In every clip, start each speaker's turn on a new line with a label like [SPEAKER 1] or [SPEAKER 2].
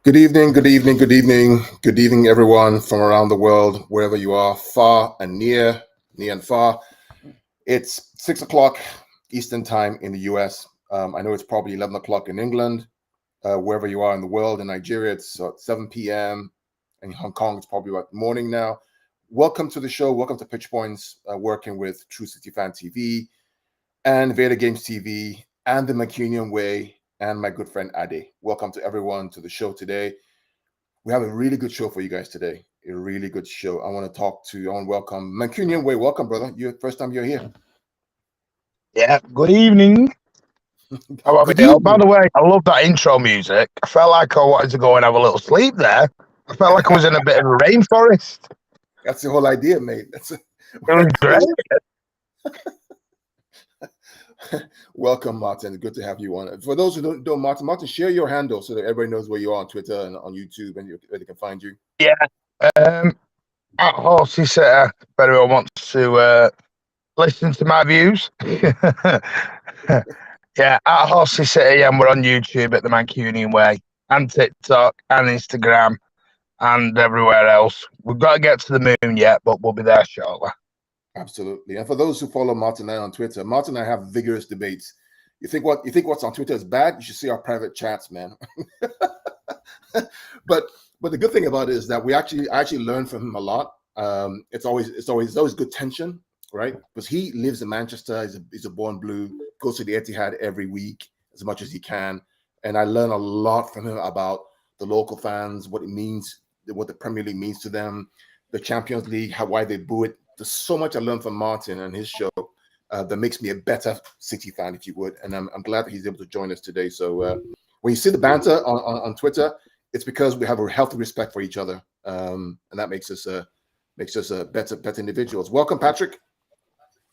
[SPEAKER 1] Good evening, good evening, good evening, good evening, everyone from around the world, wherever you are, far and near and far. It's 6 o'clock Eastern time in the US. I know it's probably 11 o'clock in England, wherever you are in the world. In Nigeria, it's 7 p.m. In Hong Kong, it's probably about morning now. Welcome to the show. Welcome to Pitch Points, working with True City Fan TV and Vader Games TV and the Mancunian Way and my good friend Ade. Welcome to everyone to the show today. We have a really good show for you guys today. A really good show. I want to welcome Mancunian Way. Welcome, brother. First time you're here.
[SPEAKER 2] Yeah, good evening.
[SPEAKER 1] Good evening.
[SPEAKER 2] By the way, I love that intro music. I felt like I wanted to go and have a little sleep there. I felt like I was in a bit of a rainforest.
[SPEAKER 1] That's the whole idea, mate.
[SPEAKER 2] It was great.
[SPEAKER 1] Welcome, Martin. Good to have you on. For those who don't know, Martin, share your handle so that everybody knows where you are on Twitter and on YouTube and where they can find you.
[SPEAKER 2] Yeah. At Horsey Sitter, if anyone wants to listen to my views. Yeah, at Horsey City, and we're on YouTube at the Mancunian Way, and TikTok, and Instagram, and everywhere else. We've got to get to the moon yet, but we'll be there shortly.
[SPEAKER 1] Absolutely. And for those who follow Martin and I on Twitter, Martin and I have vigorous debates. You think what's on Twitter is bad? You should see our private chats, man. But the good thing about it is that I actually learn from him a lot. It's always good tension, right? Because he lives in Manchester. He's a born blue. Goes to the Etihad every week as much as he can, and I learn a lot from him about the local fans, what it means, what the Premier League means to them, the Champions League, why they boo it. There's so much I learned from Martin and his show that makes me a better City fan, if you would. And I'm glad that he's able to join us today. So when you see the banter on Twitter, it's because we have a healthy respect for each other, and that makes us better individuals. Welcome, Patrick.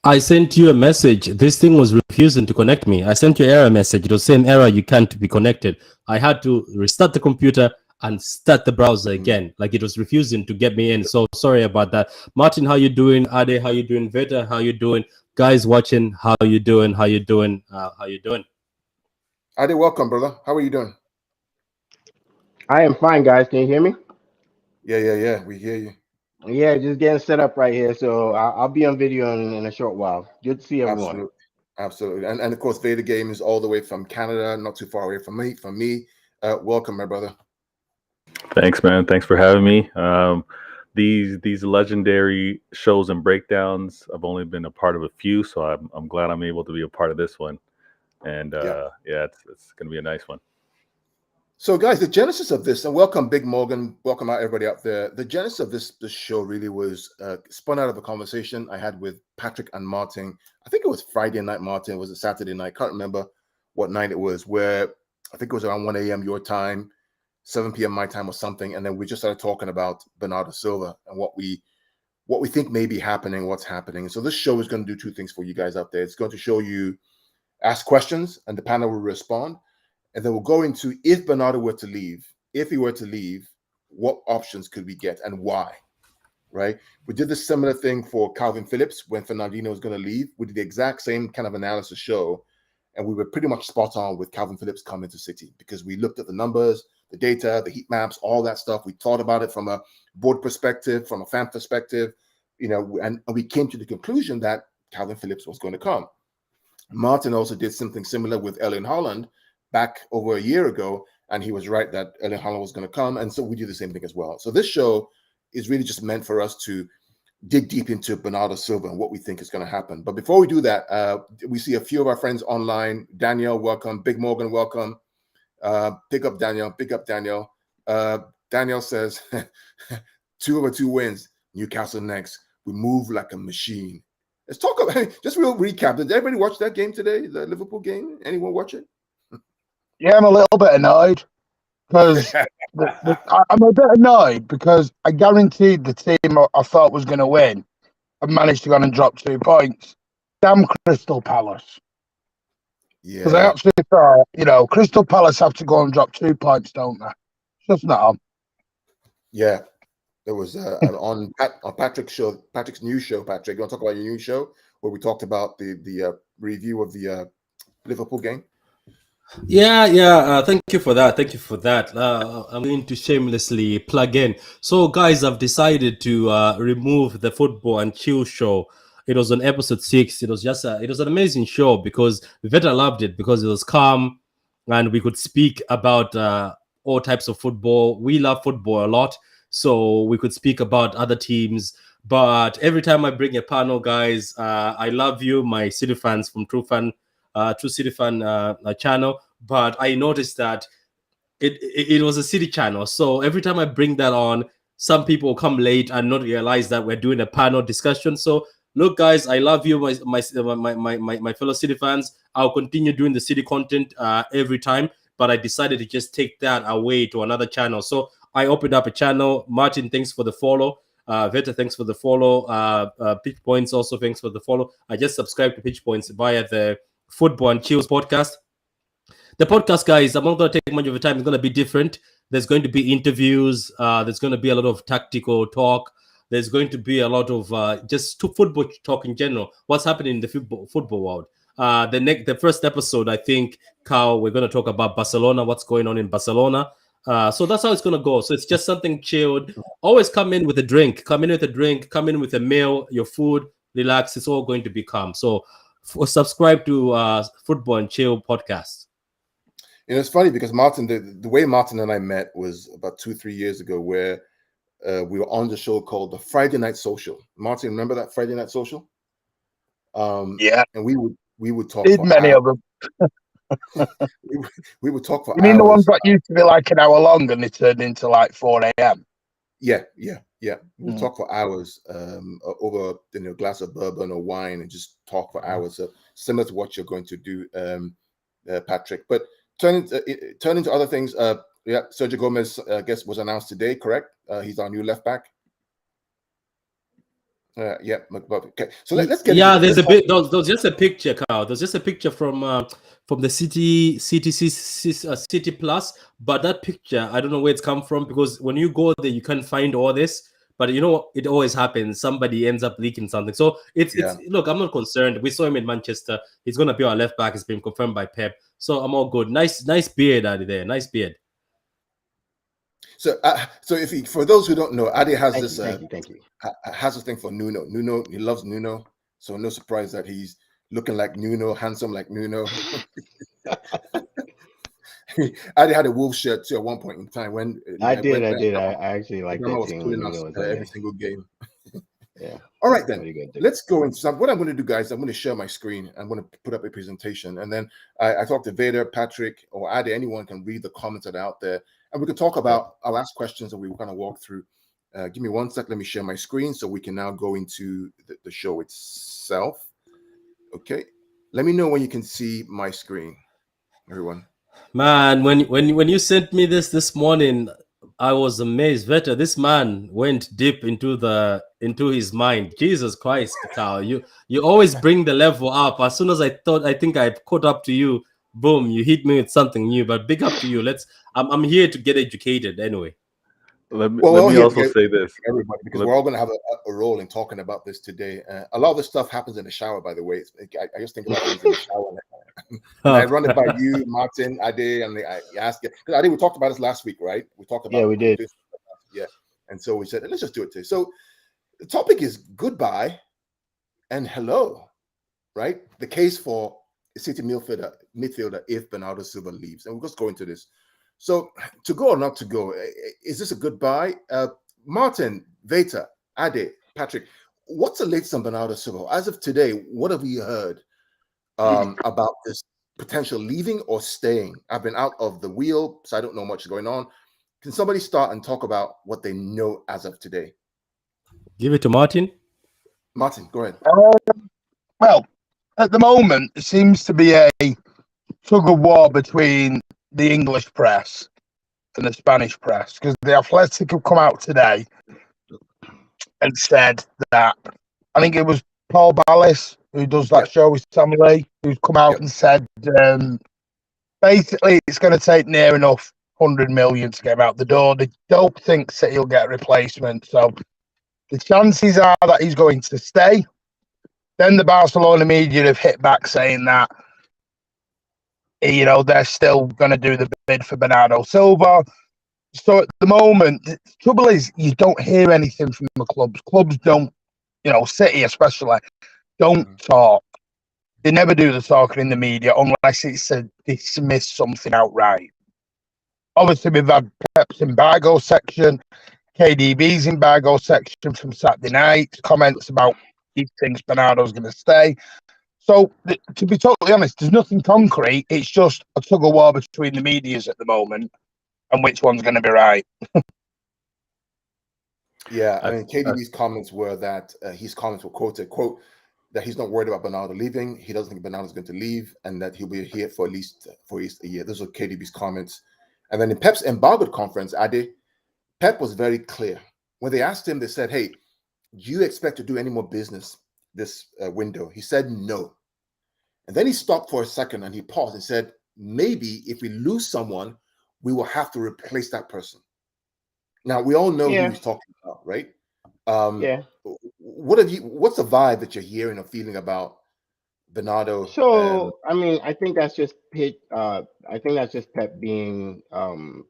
[SPEAKER 3] I sent you a message. This thing was refusing to connect me. I sent you an error message. It was same error. You can't be connected. I had to restart the computer and start the browser again. Like it was refusing to get me in. So sorry about that. Martin, how you doing? Ade, how you doing? Veta, how you doing? Guys watching, how you doing? How you doing? How you doing?
[SPEAKER 1] Ade, welcome, brother. How are you doing?
[SPEAKER 4] I am fine, guys. Can you hear me?
[SPEAKER 1] Yeah. We hear you.
[SPEAKER 4] Yeah, just getting set up right here. So I'll be on video in a short while. Good to see everyone.
[SPEAKER 1] Absolutely. And of course, Vader Game is all the way from Canada, not too far away from me. Welcome, my brother.
[SPEAKER 5] Thanks, man. Thanks for having me. These legendary shows and breakdowns, I've only been a part of a few, so I'm glad I'm able to be a part of this one. And it's going to be a nice one.
[SPEAKER 1] So, guys, the genesis of this, and welcome, Big Morgan, welcome out everybody out there. The genesis of this show really was spun out of a conversation I had with Patrick and Martin. I think it was Friday night, Martin. It was a Saturday night. Can't remember what night it was, where I think it was around 1 a.m. your time, 7 p.m. my time or something. And then we just started talking about Bernardo Silva and what we think may be happening, what's happening. So this show is going to do two things for you guys out there. It's going to show you, ask questions, and the panel will respond. And then we'll go into, if Bernardo were to leave, what options could we get and why, right? We did the similar thing for Calvin Phillips when Fernandinho was going to leave. We did the exact same kind of analysis show, and we were pretty much spot on with Calvin Phillips coming to City because we looked at the numbers, the data, the heat maps, all that stuff. We thought about it from a board perspective, from a fan perspective, and we came to the conclusion that Calvin Phillips was going to come. Martin also did something similar with Erling Haaland back over a year ago, and he was right that Erling Haaland was going to come, and so we do the same thing as well. So this show is really just meant for us to dig deep into Bernardo Silva and what we think is going to happen. But before we do that, we see a few of our friends online. Daniel, welcome. Big Morgan, welcome. Big up Daniel. Daniel says 2 over 2 wins. Newcastle next. We move like a machine. Let's talk about just real recap. Did everybody watch that game today? The Liverpool game? Anyone watch it?
[SPEAKER 2] Yeah, I'm a little bit annoyed because I'm a bit annoyed because I guaranteed the team I thought was going to win have managed to go and drop 2 points. Damn Crystal Palace.
[SPEAKER 1] Yeah.
[SPEAKER 2] Because I actually thought, Crystal Palace have to go and drop 2 points, don't they? It's just not on.
[SPEAKER 1] Yeah. There was on Patrick's show, Patrick's new show, Patrick. You want to talk about your new show where we talked about the review of the Liverpool game?
[SPEAKER 3] Yeah. Thank you for that. Thank you for that. I'm going to shamelessly plug in. So, guys, I've decided to remove the football and chill show. It was on episode 6. It was an amazing show because Veta loved it because it was calm and we could speak about all types of football. We love football a lot, so we could speak about other teams. But every time I bring a panel, guys, I love you, my City fans from True City Fan channel. But I noticed that it was a City channel, so every time I bring that on, some people come late and not realize that we're doing a panel discussion. So look, guys, I love you, my fellow City fans. I'll continue doing the City content every time, but I decided to just take that away to another channel. So I opened up a channel. Martin, thanks for the follow. Veta, thanks for the follow. Pitch Points also, thanks for the follow. I just subscribed to Pitch Points via the Football and Chills podcast. The podcast, guys, I'm not going to take much of your time. It's going to be different. There's going to be interviews. There's going to be a lot of tactical talk. There's going to be a lot of just football talk in general. What's happening in the football world? The first episode, I think, Carl, we're going to talk about Barcelona. What's going on in Barcelona? So that's how it's going to go. So it's just something chilled. Always come in with a drink. Come in with a drink. Come in with a meal. Your food. Relax. It's all going to be calm. So subscribe to Football and Chill podcast.
[SPEAKER 1] You know, it's funny because Martin, the way Martin and I met was about 2-3 years ago, where we were on the show called the Friday Night Social. Martin, remember that Friday Night Social?
[SPEAKER 2] Yeah,
[SPEAKER 1] and we would talk.
[SPEAKER 2] did
[SPEAKER 1] For
[SPEAKER 2] many
[SPEAKER 1] hours.
[SPEAKER 2] of them.
[SPEAKER 1] we would talk for
[SPEAKER 2] You mean
[SPEAKER 1] hours.
[SPEAKER 2] the ones that used to be like an hour long and they turned into like 4 a.m.?
[SPEAKER 1] Yeah. We'll talk for hours over a glass of bourbon or wine and just talk for hours. So similar to what you're going to do, Patrick. But turning to other things. Sergio Gomez, I guess, was announced today. Correct? He's our new left back. Okay. So let's get.
[SPEAKER 3] Yeah, there's a bit. There's just a picture, Carl. There's just a picture from the City Plus. But that picture, I don't know where it's come from because when you go there, you can't find all this. But you know, it always happens. Somebody ends up leaking something. So it's look, I'm not concerned. We saw him in Manchester. He's gonna be our left back. It's been confirmed by Pep. So I'm all good. Nice beard out there. Nice beard.
[SPEAKER 1] So if for those who don't know, Adi has
[SPEAKER 4] Thank you.
[SPEAKER 1] Has this thing for Nuno. Nuno, he loves Nuno. So no surprise that he's looking like Nuno, handsome like Nuno. Adi had a Wolves shirt too at one point in time when
[SPEAKER 4] I actually like that team.
[SPEAKER 1] every single game.
[SPEAKER 4] Yeah.
[SPEAKER 1] All right, then. Let's go into some. What I'm going to do, guys, I'm going to share my screen. I'm going to put up a presentation. And then I talk to Vader, Patrick, or Adi. Anyone can read the comments that are out there. And we can talk about, I'll ask questions that we were going to walk through. Give me 1 sec. Let me share my screen so we can now go into the show itself. Okay. Let me know when you can see my screen, everyone.
[SPEAKER 3] Man, when you sent me this morning, I was amazed. Veta, this man went deep into his mind. Jesus Christ, Carl. You always bring the level up. As soon as I think I caught up to you, boom, you hit me with something new. But big up to you. I'm here to get educated anyway.
[SPEAKER 5] Let me also say this,
[SPEAKER 1] everybody, because we're all going to have a role in talking about this today. A lot of this stuff happens in the shower, by the way. I just think about things in the shower. And I run it by you, Martin, Ade, and I ask you. Because Ade, we talked about this last week, right? We talked about
[SPEAKER 4] we did.
[SPEAKER 1] This. Yeah. And so we said, let's just do it today. So the topic is goodbye and hello, right? The case for City midfielder if Bernardo Silva leaves. And we'll just go into this. So to go or not to go, is this a goodbye? Martin, Veta, Ade, Patrick, what's the latest on Bernardo Silva? As of today, what have we heard about this potential leaving or staying? I've been out of the wheel, so I don't know much going on. Can somebody start and talk about what they know as of today?
[SPEAKER 3] Give it to Martin.
[SPEAKER 1] Martin, go ahead.
[SPEAKER 2] Well, at the moment, it seems to be a tug of war between the English press and the Spanish press, because the Athletic have come out today and said that, I think it was Paul Ballas, who does that show with Sammy Lee, who's come out and said basically it's going to take near enough 100 million to get him out the door. They don't think City will get a replacement, so the chances are that he's going to stay. Then the Barcelona media have hit back saying that they're still going to do the bid for Bernardo Silva. So at the moment, the trouble is you don't hear anything from the clubs. Clubs don't, City especially, don't talk. They never do the talking in the media unless it's a dismiss something outright. Obviously, we've had Pep's embargo section, KDB's embargo section from Saturday night, comments about he thinks Bernardo's going to stay. So, to be totally honest, there's nothing concrete. It's just a tug of war between the medias at the moment and which one's going to be right.
[SPEAKER 1] Yeah, I mean, KDB's comments were that his comments were quoted, quote, that he's not worried about Bernardo leaving. He doesn't think Bernardo's going to leave and that he'll be here for at least a year. Those are KDB's comments. And then in Pep's embargoed conference, Ade, Pep was very clear. When they asked him, they said, hey, do you expect to do any more business this window? He said no. And then he stopped for a second and he paused and said, maybe if we lose someone, we will have to replace that person. Now, we all know who he's talking about, right? What's the vibe that you're hearing or feeling about Bernardo?
[SPEAKER 4] So, I mean, I think that's just Pep being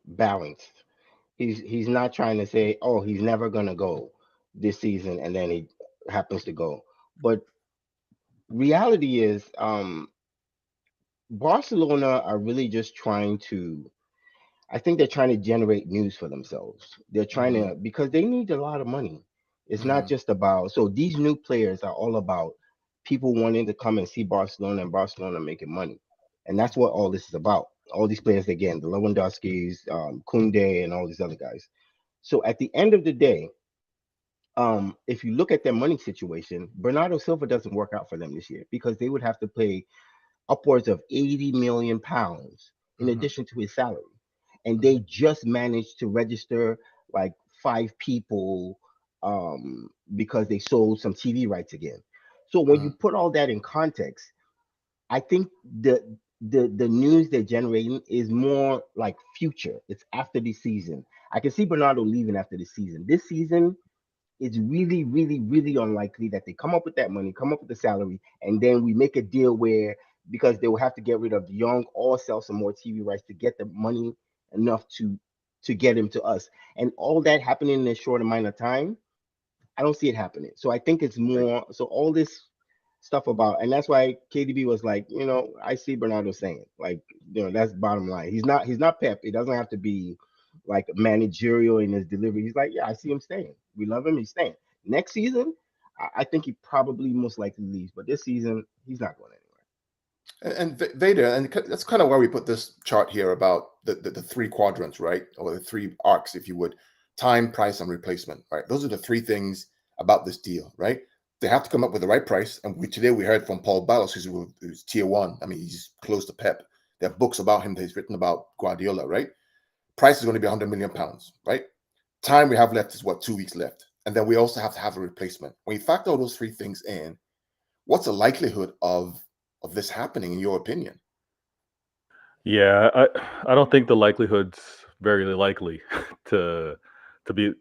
[SPEAKER 4] balanced. He's not trying to say, oh, he's never gonna go this season, and then he happens to go. But reality is, Barcelona are really just trying to. I think they're trying to generate news for themselves. They're trying to, because they need a lot of money. It's not just about, so these new players are all about people wanting to come and see Barcelona and Barcelona making money. And that's what all this is about. All these players, again, the Lewandowskis, Koundé, and all these other guys. So at the end of the day, if you look at their money situation, Bernardo Silva doesn't work out for them this year because they would have to pay upwards of 80 million pounds in addition to his salary. And they just managed to register like 5 people because they sold some TV rights again. So when you put all that in context, I think the news they're generating is more like future. It's after the season. I can see Bernardo leaving after the season. This season, it's really, really, really unlikely that they come up with that money, come up with the salary, and then we make a deal where, because they will have to get rid of Young or sell some more TV rights to get the money enough to get him to us. And all that happening in a short amount of time, I don't see it happening. So I think it's more, so all this stuff about, and that's why KDB was like, I see Bernardo saying, like, that's bottom line. He's not Pep. It doesn't have to be like managerial in his delivery. He's like, yeah, I see him staying. We love him. He's staying. Next season, I think he probably most likely leaves. But this season, he's not going anywhere.
[SPEAKER 1] And Vader, and that's kind of why we put this chart here about the 3 quadrants, right? Or the 3 arcs, if you would: time, price, and replacement, right? Those are the 3 things about this deal, right? They have to come up with the right price. And today we heard from Paul Ballas, who's tier 1. I mean, he's close to Pep. There are books about him that he's written about Guardiola, right? Price is going to be 100 million pounds, right? Time we have left is 2 weeks left. And then we also have to have a replacement. When you factor all those 3 things in, what's the likelihood of this happening, in your opinion?
[SPEAKER 5] Yeah, I don't think the likelihood's very likely to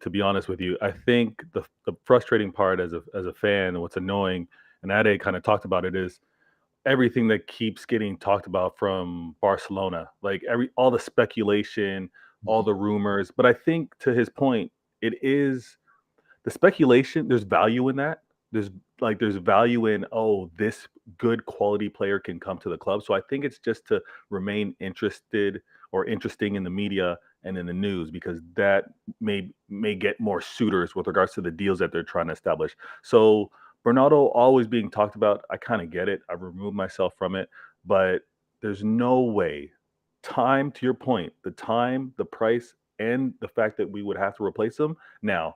[SPEAKER 5] be honest with you. I think the frustrating part as a fan, what's annoying, and Ade kind of talked about it, is everything that keeps getting talked about from Barcelona, like all the speculation, all the rumors. But I think, to his point, it is the speculation. There's value in that. There's value in, oh, this good quality player can come to the club. So I think it's just to remain interested or interesting in the media and in the news, because that may get more suitors with regards to the deals that they're trying to establish. So Bernardo always being talked about, I kind of get it. I've removed myself from it, but there's no way. Time, to your point, the time, the price, and the fact that we would have to replace him. Now,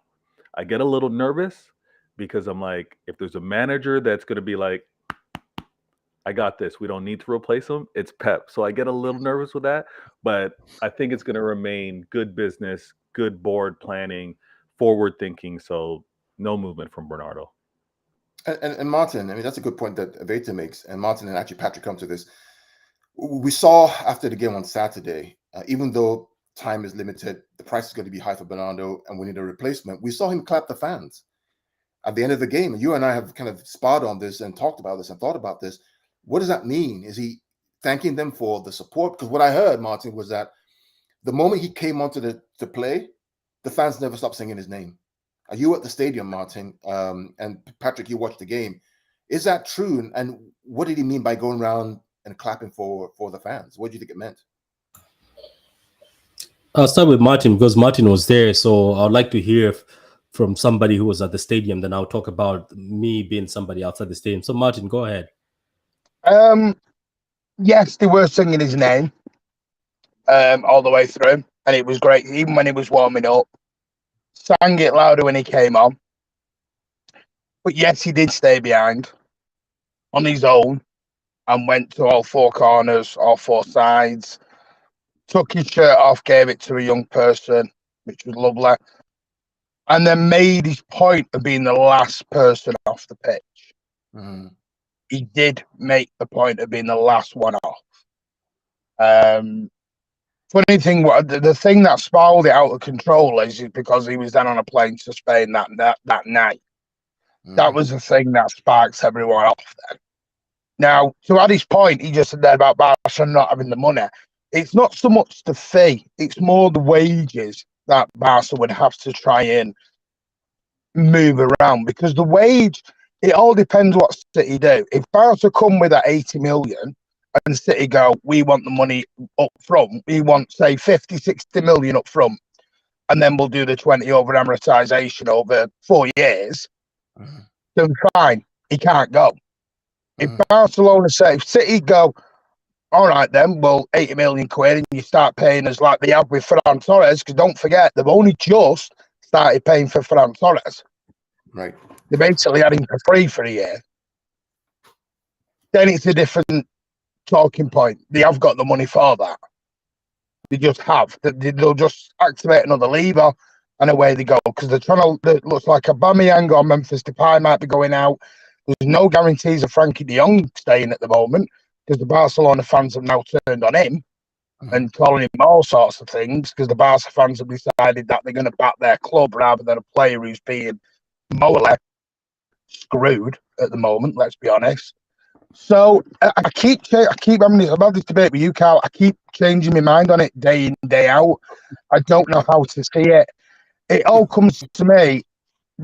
[SPEAKER 5] I get a little nervous because I'm like, if there's a manager that's going to be like, I got this, we don't need to replace him, it's Pep. So I get a little nervous with that, but I think it's going to remain good business, good board planning, forward thinking. So no movement from Bernardo.
[SPEAKER 1] And Martin, I mean, that's a good point that Veta makes. And Martin and actually Patrick come to this. We saw after the game on Saturday, even though time is limited, the price is going to be high for Bernardo, and we need a replacement. We saw him clap the fans at the end of the game. And you and I have kind of sparred on this and talked about this and thought about this. What does that mean? Is he thanking them for the support. Because what I heard, Martin, was that the moment he came onto the play, the fans never stopped singing his name. Are you at the stadium, Martin? And Patrick, you watched the game. Is that true? And what did he mean by going around and clapping for the fans? What do you think it meant?
[SPEAKER 3] I'll start with Martin because Martin was there. So I'd like to hear from somebody who was at the stadium. Then I'll talk about me being somebody outside the stadium. So Martin, go ahead.
[SPEAKER 2] Yes, they were singing his name all the way through, and it was great. Even when he was warming up, sang it louder when he came on. But yes, he did stay behind on his own and went to all four corners, all four sides, took his shirt off, gave it to a young person, which was lovely, and then made his point of being the last person off the pitch.
[SPEAKER 1] Mm.
[SPEAKER 2] He did make the point of being the last one off. Funny thing, the thing that spiraled it out of control is because he was then on a plane to Spain that night.
[SPEAKER 1] Mm.
[SPEAKER 2] That was the thing that sparks everyone off then. Now, to add his point, he just said that about Barca not having the money. It's not so much the fee, it's more the wages that Barca would have to try and move around, because the wage, it all depends what City do. If Barca come with that 80 million and City go, we want the money up front, we want, say, 50, 60 million up front, and then we'll do the 20 over amortization over 4 years, then fine, he can't go. If Barcelona say, if City go, all right then, well, 80 million quid, and you start paying us like they have with Ferran Torres, because don't forget, they've only just started paying for Ferran Torres.
[SPEAKER 1] Right.
[SPEAKER 2] They basically had him for free for a year. Then it's a different talking point. They have got the money for that. They just have. They'll just activate another lever and away they go. Because they're trying to, it looks like Aubameyang or Memphis Depay might be going out. There's no guarantees of Frankie de Jong staying at the moment, because the Barcelona fans have now turned on him and calling him all sorts of things, because the Barca fans have decided that they're going to back their club rather than a player who's being more or less screwed at the moment, let's be honest. So I keep having this, about this debate with you, Carl. I keep changing my mind on it day in, day out. I don't know how to see it. It all comes to me.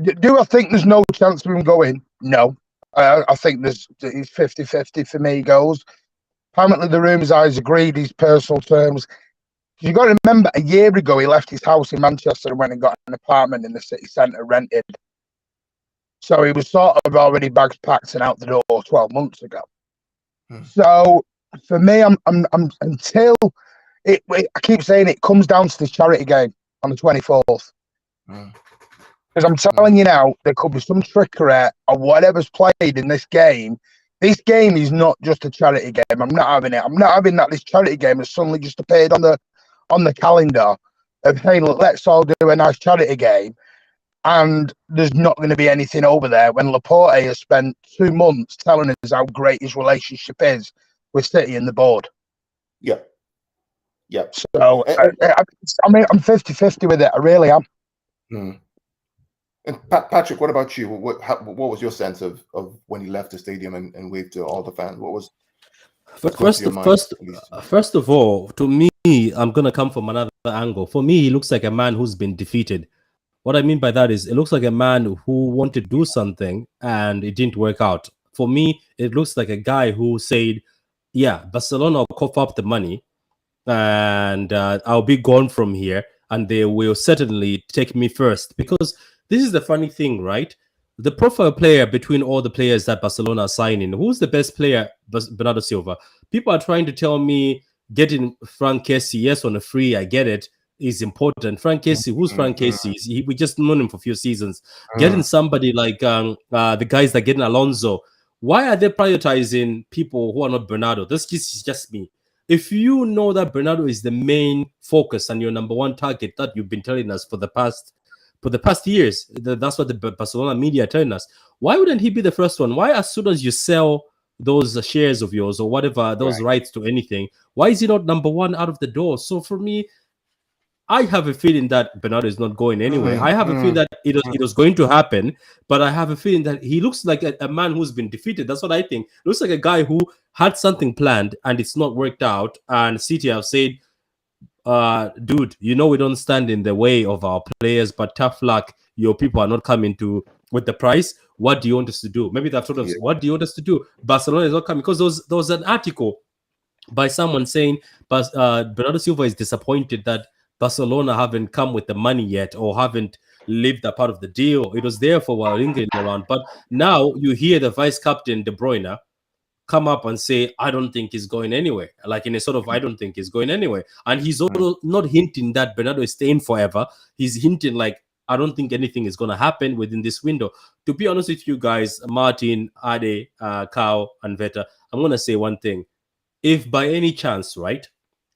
[SPEAKER 2] Do I think there's no chance of him going? No. I think it's 50-50 for me goes. Apparently the rumours are he's agreed his personal terms. You've got to remember, a year ago he left his house in Manchester and went and got an apartment in the city centre rented. So he was sort of already bags packed and out the door 12 months ago. So for me, I'm until it, I keep saying it comes down to this charity game on the 24th. Because I'm telling you now, there could be some trickery or whatever's played in this game. This game is not just a charity game. I'm not having it. I'm not having that this charity game has suddenly just appeared on the calendar of, hey, look, let's all do a nice charity game. And there's not going to be anything over there when Laporte has spent 2 months telling us how great his relationship is with City and the board.
[SPEAKER 1] Yeah. Yeah.
[SPEAKER 2] So, I mean, I'm 50-50 with it. I really am.
[SPEAKER 1] And Patrick, what about you? What was your sense of when you left the stadium and waved to all the fans? What was
[SPEAKER 3] first of all, to me, I'm gonna come from another angle. For me, he looks like a man who's been defeated. What I mean by that is, it looks like a man who wanted to do something and it didn't work out. For me, it looks like a guy who said, "Yeah, Barcelona will cough up the money, and I'll be gone from here, and they will certainly take me first." Because this is the funny thing, right? The profile player between all the players that Barcelona are signing, who's the best player? Bernardo Silva. People are trying to tell me getting Frank Kessie, yes, on a free, I get it, is important. Frank Kessie, who's Frank Kessie? We just known him for a few seasons. Getting somebody like the guys that getting Alonso, why are they prioritizing people who are not Bernardo? This is just me. If you know that Bernardo is the main focus and your number one target that you've been telling us for the past years, that's what the Barcelona media are telling us. Why wouldn't he be the first one? Why, as soon as you sell those shares of yours or whatever, those rights to anything, why is he not number one out of the door? So for me, I have a feeling that Bernardo is not going anywhere. I have a feeling that it was going to happen, but I have a feeling that he looks like a man who's been defeated. That's what I think. Looks like a guy who had something planned and it's not worked out. And City have said, dude, you know we don't stand in the way of our players, but tough luck, your people are not coming to with the price. What do you want us to do? Maybe that sort of what do you want us to do? Barcelona is not coming because there was an article by someone saying, but Bernardo Silva is disappointed that Barcelona haven't come with the money yet or haven't lived a part of the deal. It was there for a while lingering around, but now you hear the vice captain De Bruyne come up and say, I don't think he's going anywhere. Like in a sort of, I don't think he's going anywhere. And he's also not hinting that Bernardo is staying forever. He's hinting like, I don't think anything is going to happen within this window. To be honest with you guys, Martin, Ade, Kao, and Veta, I'm going to say one thing. If by any chance, right,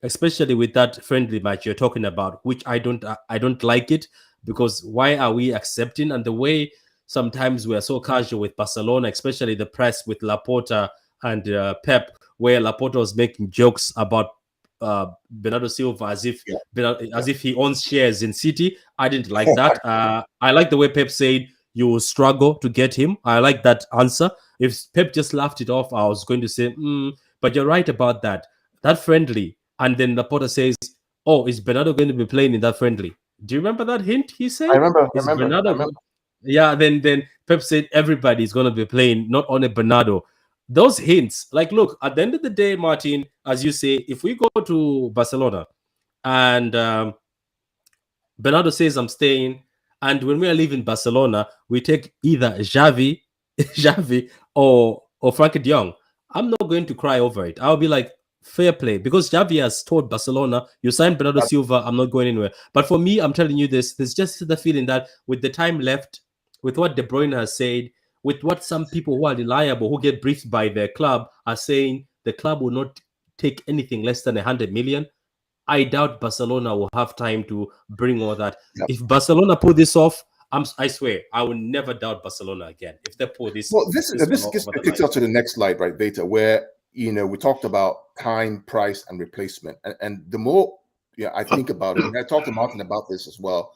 [SPEAKER 3] especially with that friendly match you're talking about, which I don't like it, because why are we accepting? And the way sometimes we are so casual with Barcelona, especially the press with Laporta and Pep, where Laporta was making jokes about Bernardo Silva as if he owns shares in City. I didn't like that. I like the way Pep said you will struggle to get him. I like that answer. If Pep just laughed it off, I was going to say, but you're right about that. That friendly. And then Laporta says, oh, is Bernardo going to be playing in that friendly? Do you remember that hint he said?
[SPEAKER 1] I remember.
[SPEAKER 3] Yeah, then Pep said everybody is going to be playing, not only Bernardo. Those hints, like, look, at the end of the day, Martin, as you say, if we go to Barcelona and Bernardo says I'm staying, and when we are leaving Barcelona, we take either Xavi or Frankie de Jong, I'm not going to cry over it. I'll be like, fair play, because Xavi has told Barcelona, you signed Bernardo Silva, I'm not going anywhere. But for me, I'm telling you this, there's just the feeling that with the time left, with what De Bruyne has said, with what some people who are reliable, who get briefed by their club, are saying the club will not take anything less than 100 million. I doubt Barcelona will have time to bring all that.
[SPEAKER 1] Yep.
[SPEAKER 3] If Barcelona pull this off, I swear, I will never doubt Barcelona again. If they pull this,
[SPEAKER 1] well, this takes us to the next slide, right, Beta, where we talked about time, price, and replacement, and the more I think about it, and I talked to Martin about this as well.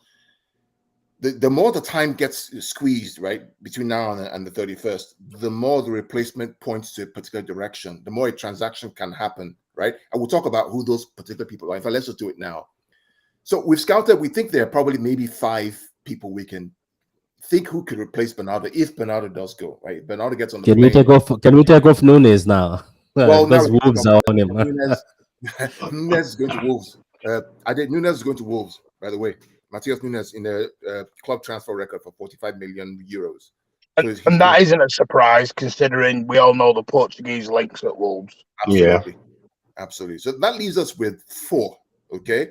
[SPEAKER 1] The more the time gets squeezed, right, between now and the 31st, the more the replacement points to a particular direction, the more a transaction can happen, right? And we'll talk about who those particular people are. In fact, let's just do it now. So we've scouted, we think there are probably maybe 5 people we can think who could replace Bernardo if Bernardo does go, right? Bernardo gets on the plane.
[SPEAKER 3] Can we take off Nunes now?
[SPEAKER 1] Well,
[SPEAKER 3] because Wolves are on him.
[SPEAKER 1] Nunes is going to Wolves. Nunes is going to Wolves, by the way. Matheus Nunes in the club transfer record for 45 million euros. So
[SPEAKER 2] and that isn't a surprise, considering we all know the Portuguese links at Wolves.
[SPEAKER 1] Absolutely. Absolutely. So that leaves us with 4, okay?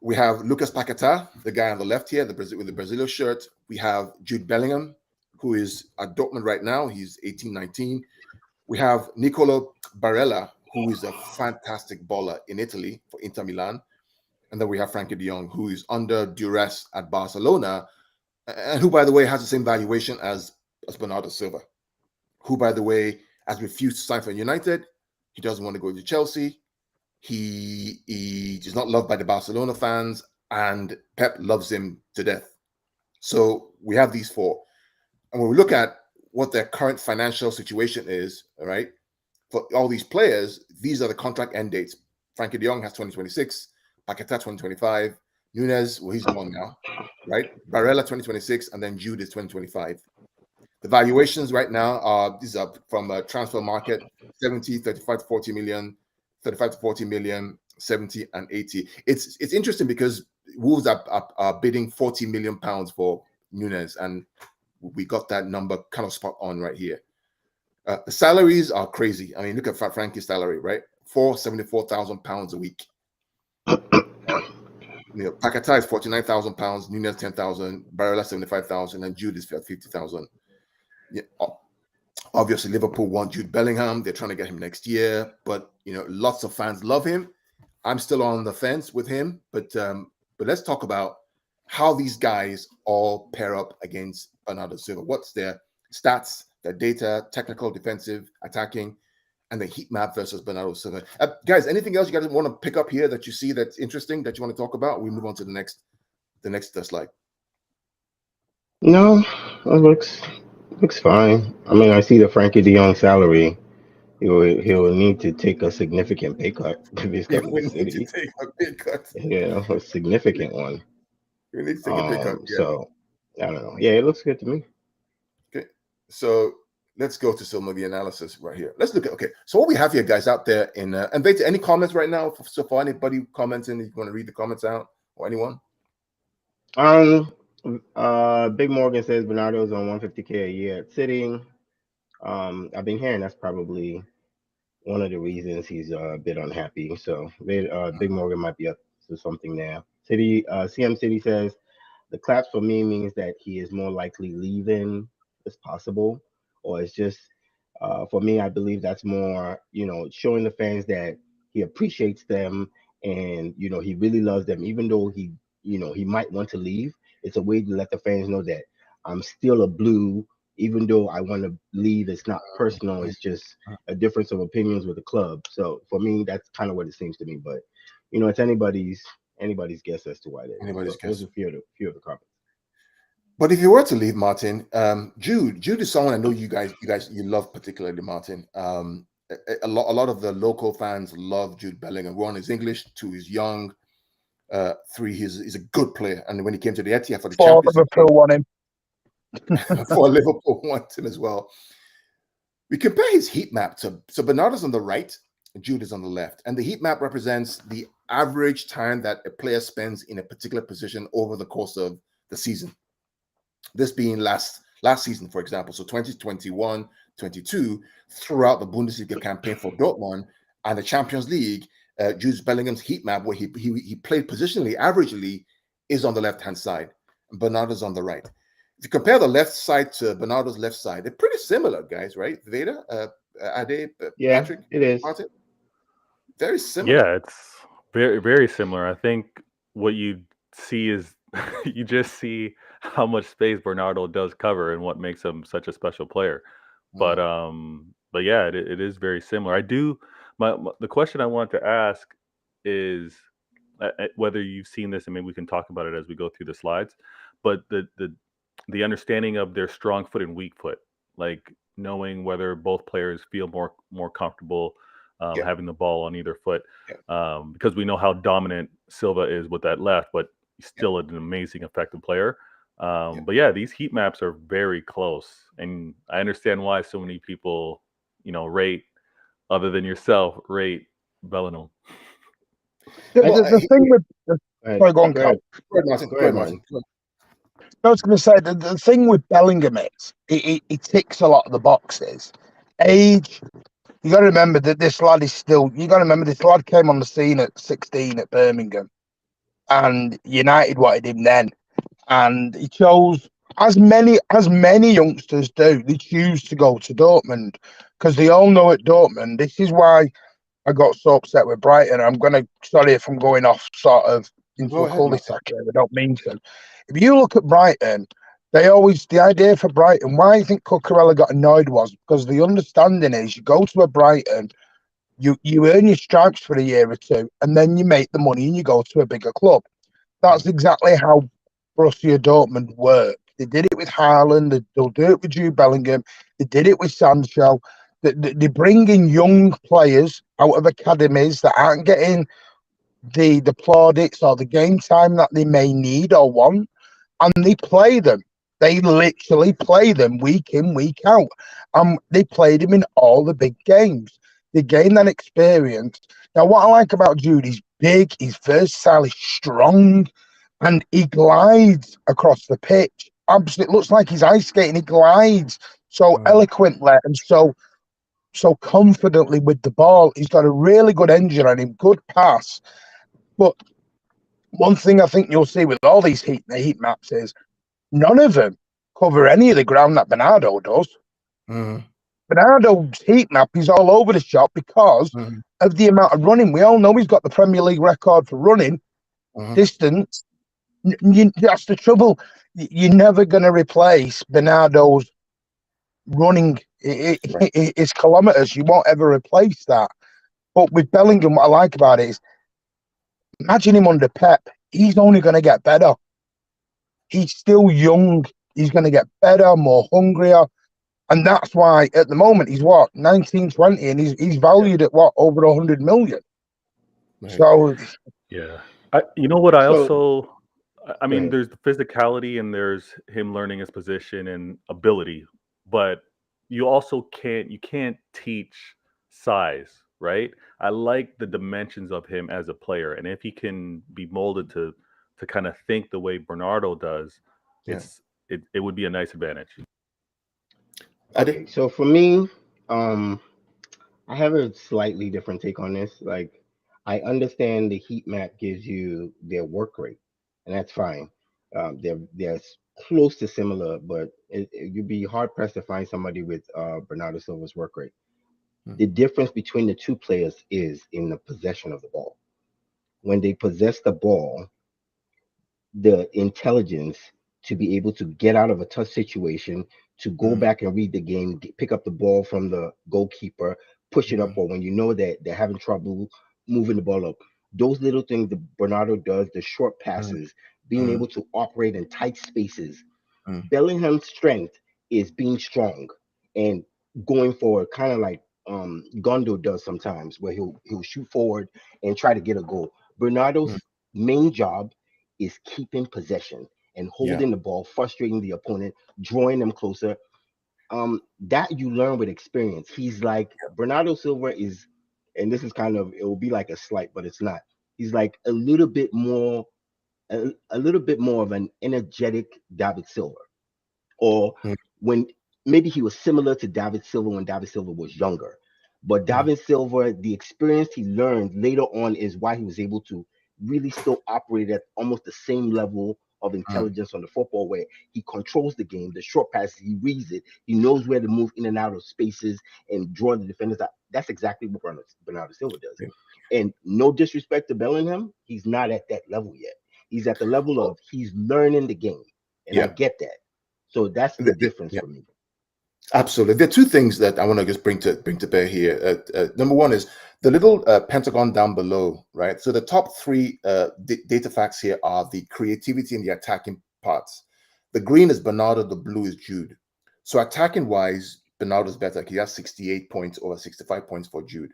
[SPEAKER 1] We have Lucas Paquetá, the guy on the left here, with the Brazilian shirt. We have Jude Bellingham, who is at Dortmund right now. He's 18, 19. We have Nicolo Barella, who is a fantastic baller in Italy for Inter Milan. And then we have Frankie de Jong, who is under duress at Barcelona, and who, by the way, has the same valuation as Bernardo Silva, who, by the way, has refused to sign for United. He doesn't want to go to Chelsea. He is not loved by the Barcelona fans, and Pep loves him to death. So we have these 4. And when we look at what their current financial situation is, all right, for all these players, these are the contract end dates. Frankie de Jong has 2026, Paquetá 2025, Nunes, well, he's gone now, right? Barella 2026, and then Jude is 2025. The valuations right now are, these are from a transfer market, 70, 35 to 40 million, 35 to 40 million, 70 and 80. It's interesting because Wolves are bidding 40 million pounds for Nunes, and we got that number kind of spot on right here. The salaries are crazy. I mean, look at Frankie's salary, right? £474,000 a week. Paquetá is £49,000, Nunes 10,000, Barella 75,000, and Jude is 50,000. Yeah, obviously Liverpool want Jude Bellingham. They're trying to get him next year, but lots of fans love him. I'm still on the fence with him, but let's talk about how these guys all pair up against Bernardo Silva. What's their stats, their data, technical, defensive, attacking, and the heat map versus Bernardo Silva. Guys, anything else you guys want to pick up here that you see that's interesting that you want to talk about? We move on to the next slide.
[SPEAKER 4] No, it looks fine. I mean, I see the Frankie De Jong salary. He'll need to take a significant pay cut if he's
[SPEAKER 1] Yeah,
[SPEAKER 4] coming
[SPEAKER 1] we
[SPEAKER 4] to
[SPEAKER 1] need to
[SPEAKER 4] City.
[SPEAKER 1] take a pay cut.
[SPEAKER 4] A significant one.
[SPEAKER 1] We need to take a pay cut. Yeah.
[SPEAKER 4] So I don't know. Yeah, it looks good to me.
[SPEAKER 1] Okay, so let's go to some of the analysis right here. Let's look at, okay, so what we have here, guys, out there in, and Beta, any comments right now? So for anybody commenting, you want to read the comments out, or anyone?
[SPEAKER 4] Big Morgan says Bernardo's on 150K a year at City. I've been hearing that's probably one of the reasons he's a bit unhappy. So Big Morgan might be up to something there. CM City says the claps for me means that he is more likely leaving as possible, or it's just for me. I believe that's more, showing the fans that he appreciates them and he really loves them, even though he might want to leave. It's a way to let the fans know that I'm still a Blue, even though I want to leave. It's not personal. It's just a difference of opinions with the club. So for me, that's kind of what it seems to me. But it's anybody's guess as to why they.
[SPEAKER 1] Anybody's guess.
[SPEAKER 4] Those are few of the comments.
[SPEAKER 1] But if you were to leave, Martin, Jude is someone I know you guys love particularly, Martin. A lot of the local fans love Jude Bellingham. One is English, two is young, three he's a good player. And when he came to the Etihad for the Champions League,
[SPEAKER 2] Liverpool want him.
[SPEAKER 1] for Liverpool want him as well. We compare his heat map to Bernardo's on the right, Jude is on the left, and the heat map represents the average time that a player spends in a particular position over the course of the season. This being last season, for example, so 2021-22, throughout the Bundesliga campaign for Dortmund and the Champions League, Jude Bellingham's heat map, where he played positionally, averagely, is on the left-hand side, and Bernardo's on the right. If you compare the left side to Bernardo's left side, they're pretty similar, guys, right? Veda, Ade, Patrick,
[SPEAKER 4] it is.
[SPEAKER 1] Martin? Very similar.
[SPEAKER 5] Yeah, it's very, very similar. I think what you see is you just see how much space Bernardo does cover and what makes him such a special player. But yeah, it is very similar. I do. The question I want to ask is whether you've seen this, and maybe we can talk about it as we go through the slides. But the understanding of their strong foot and weak foot, like knowing whether both players feel more comfortable having the ball on either foot, because we know how dominant Silva is with that left, but he's still an amazing, effective player. But yeah, these heat maps are very close, and I understand why so many people, rate, other than yourself, rate Bellingham.
[SPEAKER 2] Yeah, the thing with sorry, go on,
[SPEAKER 4] Go ahead,
[SPEAKER 1] Martin.
[SPEAKER 2] I was going to say the thing with Bellingham is he ticks a lot of the boxes. Age, you got to remember that this lad is still. You got to remember this lad came on the scene at 16 at Birmingham, and United wanted him then, and he chose, as many youngsters do, they choose to go to Dortmund because they all know at Dortmund. This is why I got so upset with Brighton. Sorry if I'm going off sort of into a cul-de-sac here. I don't mean to. If you look at Brighton, the idea for Brighton, why I think Cucurella got annoyed was because the understanding is you go to a Brighton, you earn your stripes for a year or two, and then you make the money and you go to a bigger club. That's exactly how Borussia Dortmund work. They did it with Haaland, they'll do it with Jude Bellingham, they did it with Sancho. They bring in young players out of academies that aren't getting the plaudits or the game time that they may need or want, and they play them. They literally play them week in, week out. They played him in all the big games. They gain that experience. Now, what I like about Jude, he's big, he's versatile, he's strong, and he glides across the pitch. Absolutely, looks like he's ice skating. He glides so eloquently and so confidently with the ball. He's got a really good engine on him, good pass. But one thing I think you'll see with all these heat maps is none of them cover any of the ground that Bernardo does. Bernardo's heat map is all over the shop because of the amount of running. We all know he's got the Premier League record for running distance. That's the trouble. You're never going to replace Bernardo's running It's kilometers. You won't ever replace that. But with Bellingham, what I like about it is, imagine him under Pep. He's only going to get better. He's still young. He's going to get better, more hungrier. And that's why at the moment he's what, 19, 20, and he's valued at what, over 100 million.
[SPEAKER 1] Right.
[SPEAKER 2] So
[SPEAKER 5] Yeah. You know what? I
[SPEAKER 4] So-
[SPEAKER 5] also, I mean,
[SPEAKER 4] ahead.
[SPEAKER 5] there's the physicality and there's him learning his position and ability, but you also can't teach size, right? I like the dimensions of him as a player, and if he can be molded to kind of think the way Bernardo does,
[SPEAKER 1] Yeah.
[SPEAKER 5] it would be a nice advantage.
[SPEAKER 4] Okay, so for me, I have a slightly different take on this. Like, I understand the heat map gives you their work rate, and that's fine. They're close to similar, but you'd be hard pressed to find somebody with Bernardo Silva's work rate. The difference between the two players is in the possession of the ball. When they possess the ball, the intelligence to be able to get out of a tough situation, to go back and read the game, pick up the ball from the goalkeeper, push it up, or when you know that they're having trouble moving the ball up. Those little things that Bernardo does, the short passes, being able to operate in tight spaces. Bellingham's strength is being strong and going forward, kind of like Gondo does sometimes, where he'll shoot forward and try to get a goal. Bernardo's main job is keeping possession and holding the ball, frustrating the opponent, drawing them closer. That you learn with experience. He's like Bernardo Silva is, and this is kind of, it will be like a slight, but it's not. He's like a little bit more of an energetic David Silva, or when maybe he was similar to David Silva when David Silva was younger. But David Silva, the experience he learned later on is why he was able to really still operate at almost the same level of intelligence on the football, where he controls the game, the short passes, he reads it, he knows where to move in and out of spaces and draw the defenders out. That's exactly what Bernardo Silva does. And no disrespect to Bellingham, he's not at that level yet. He's at the level of he's learning the game, and I get that. So that's the difference for me.
[SPEAKER 1] Absolutely. There are two things that I want to just bring to bear here. Number one is the little pentagon down below, right? So the top three data facts here are the creativity and the attacking parts. The green is Bernardo, the blue is Jude. So attacking wise, Bernardo's better. He has 68 points over 65 points for Jude.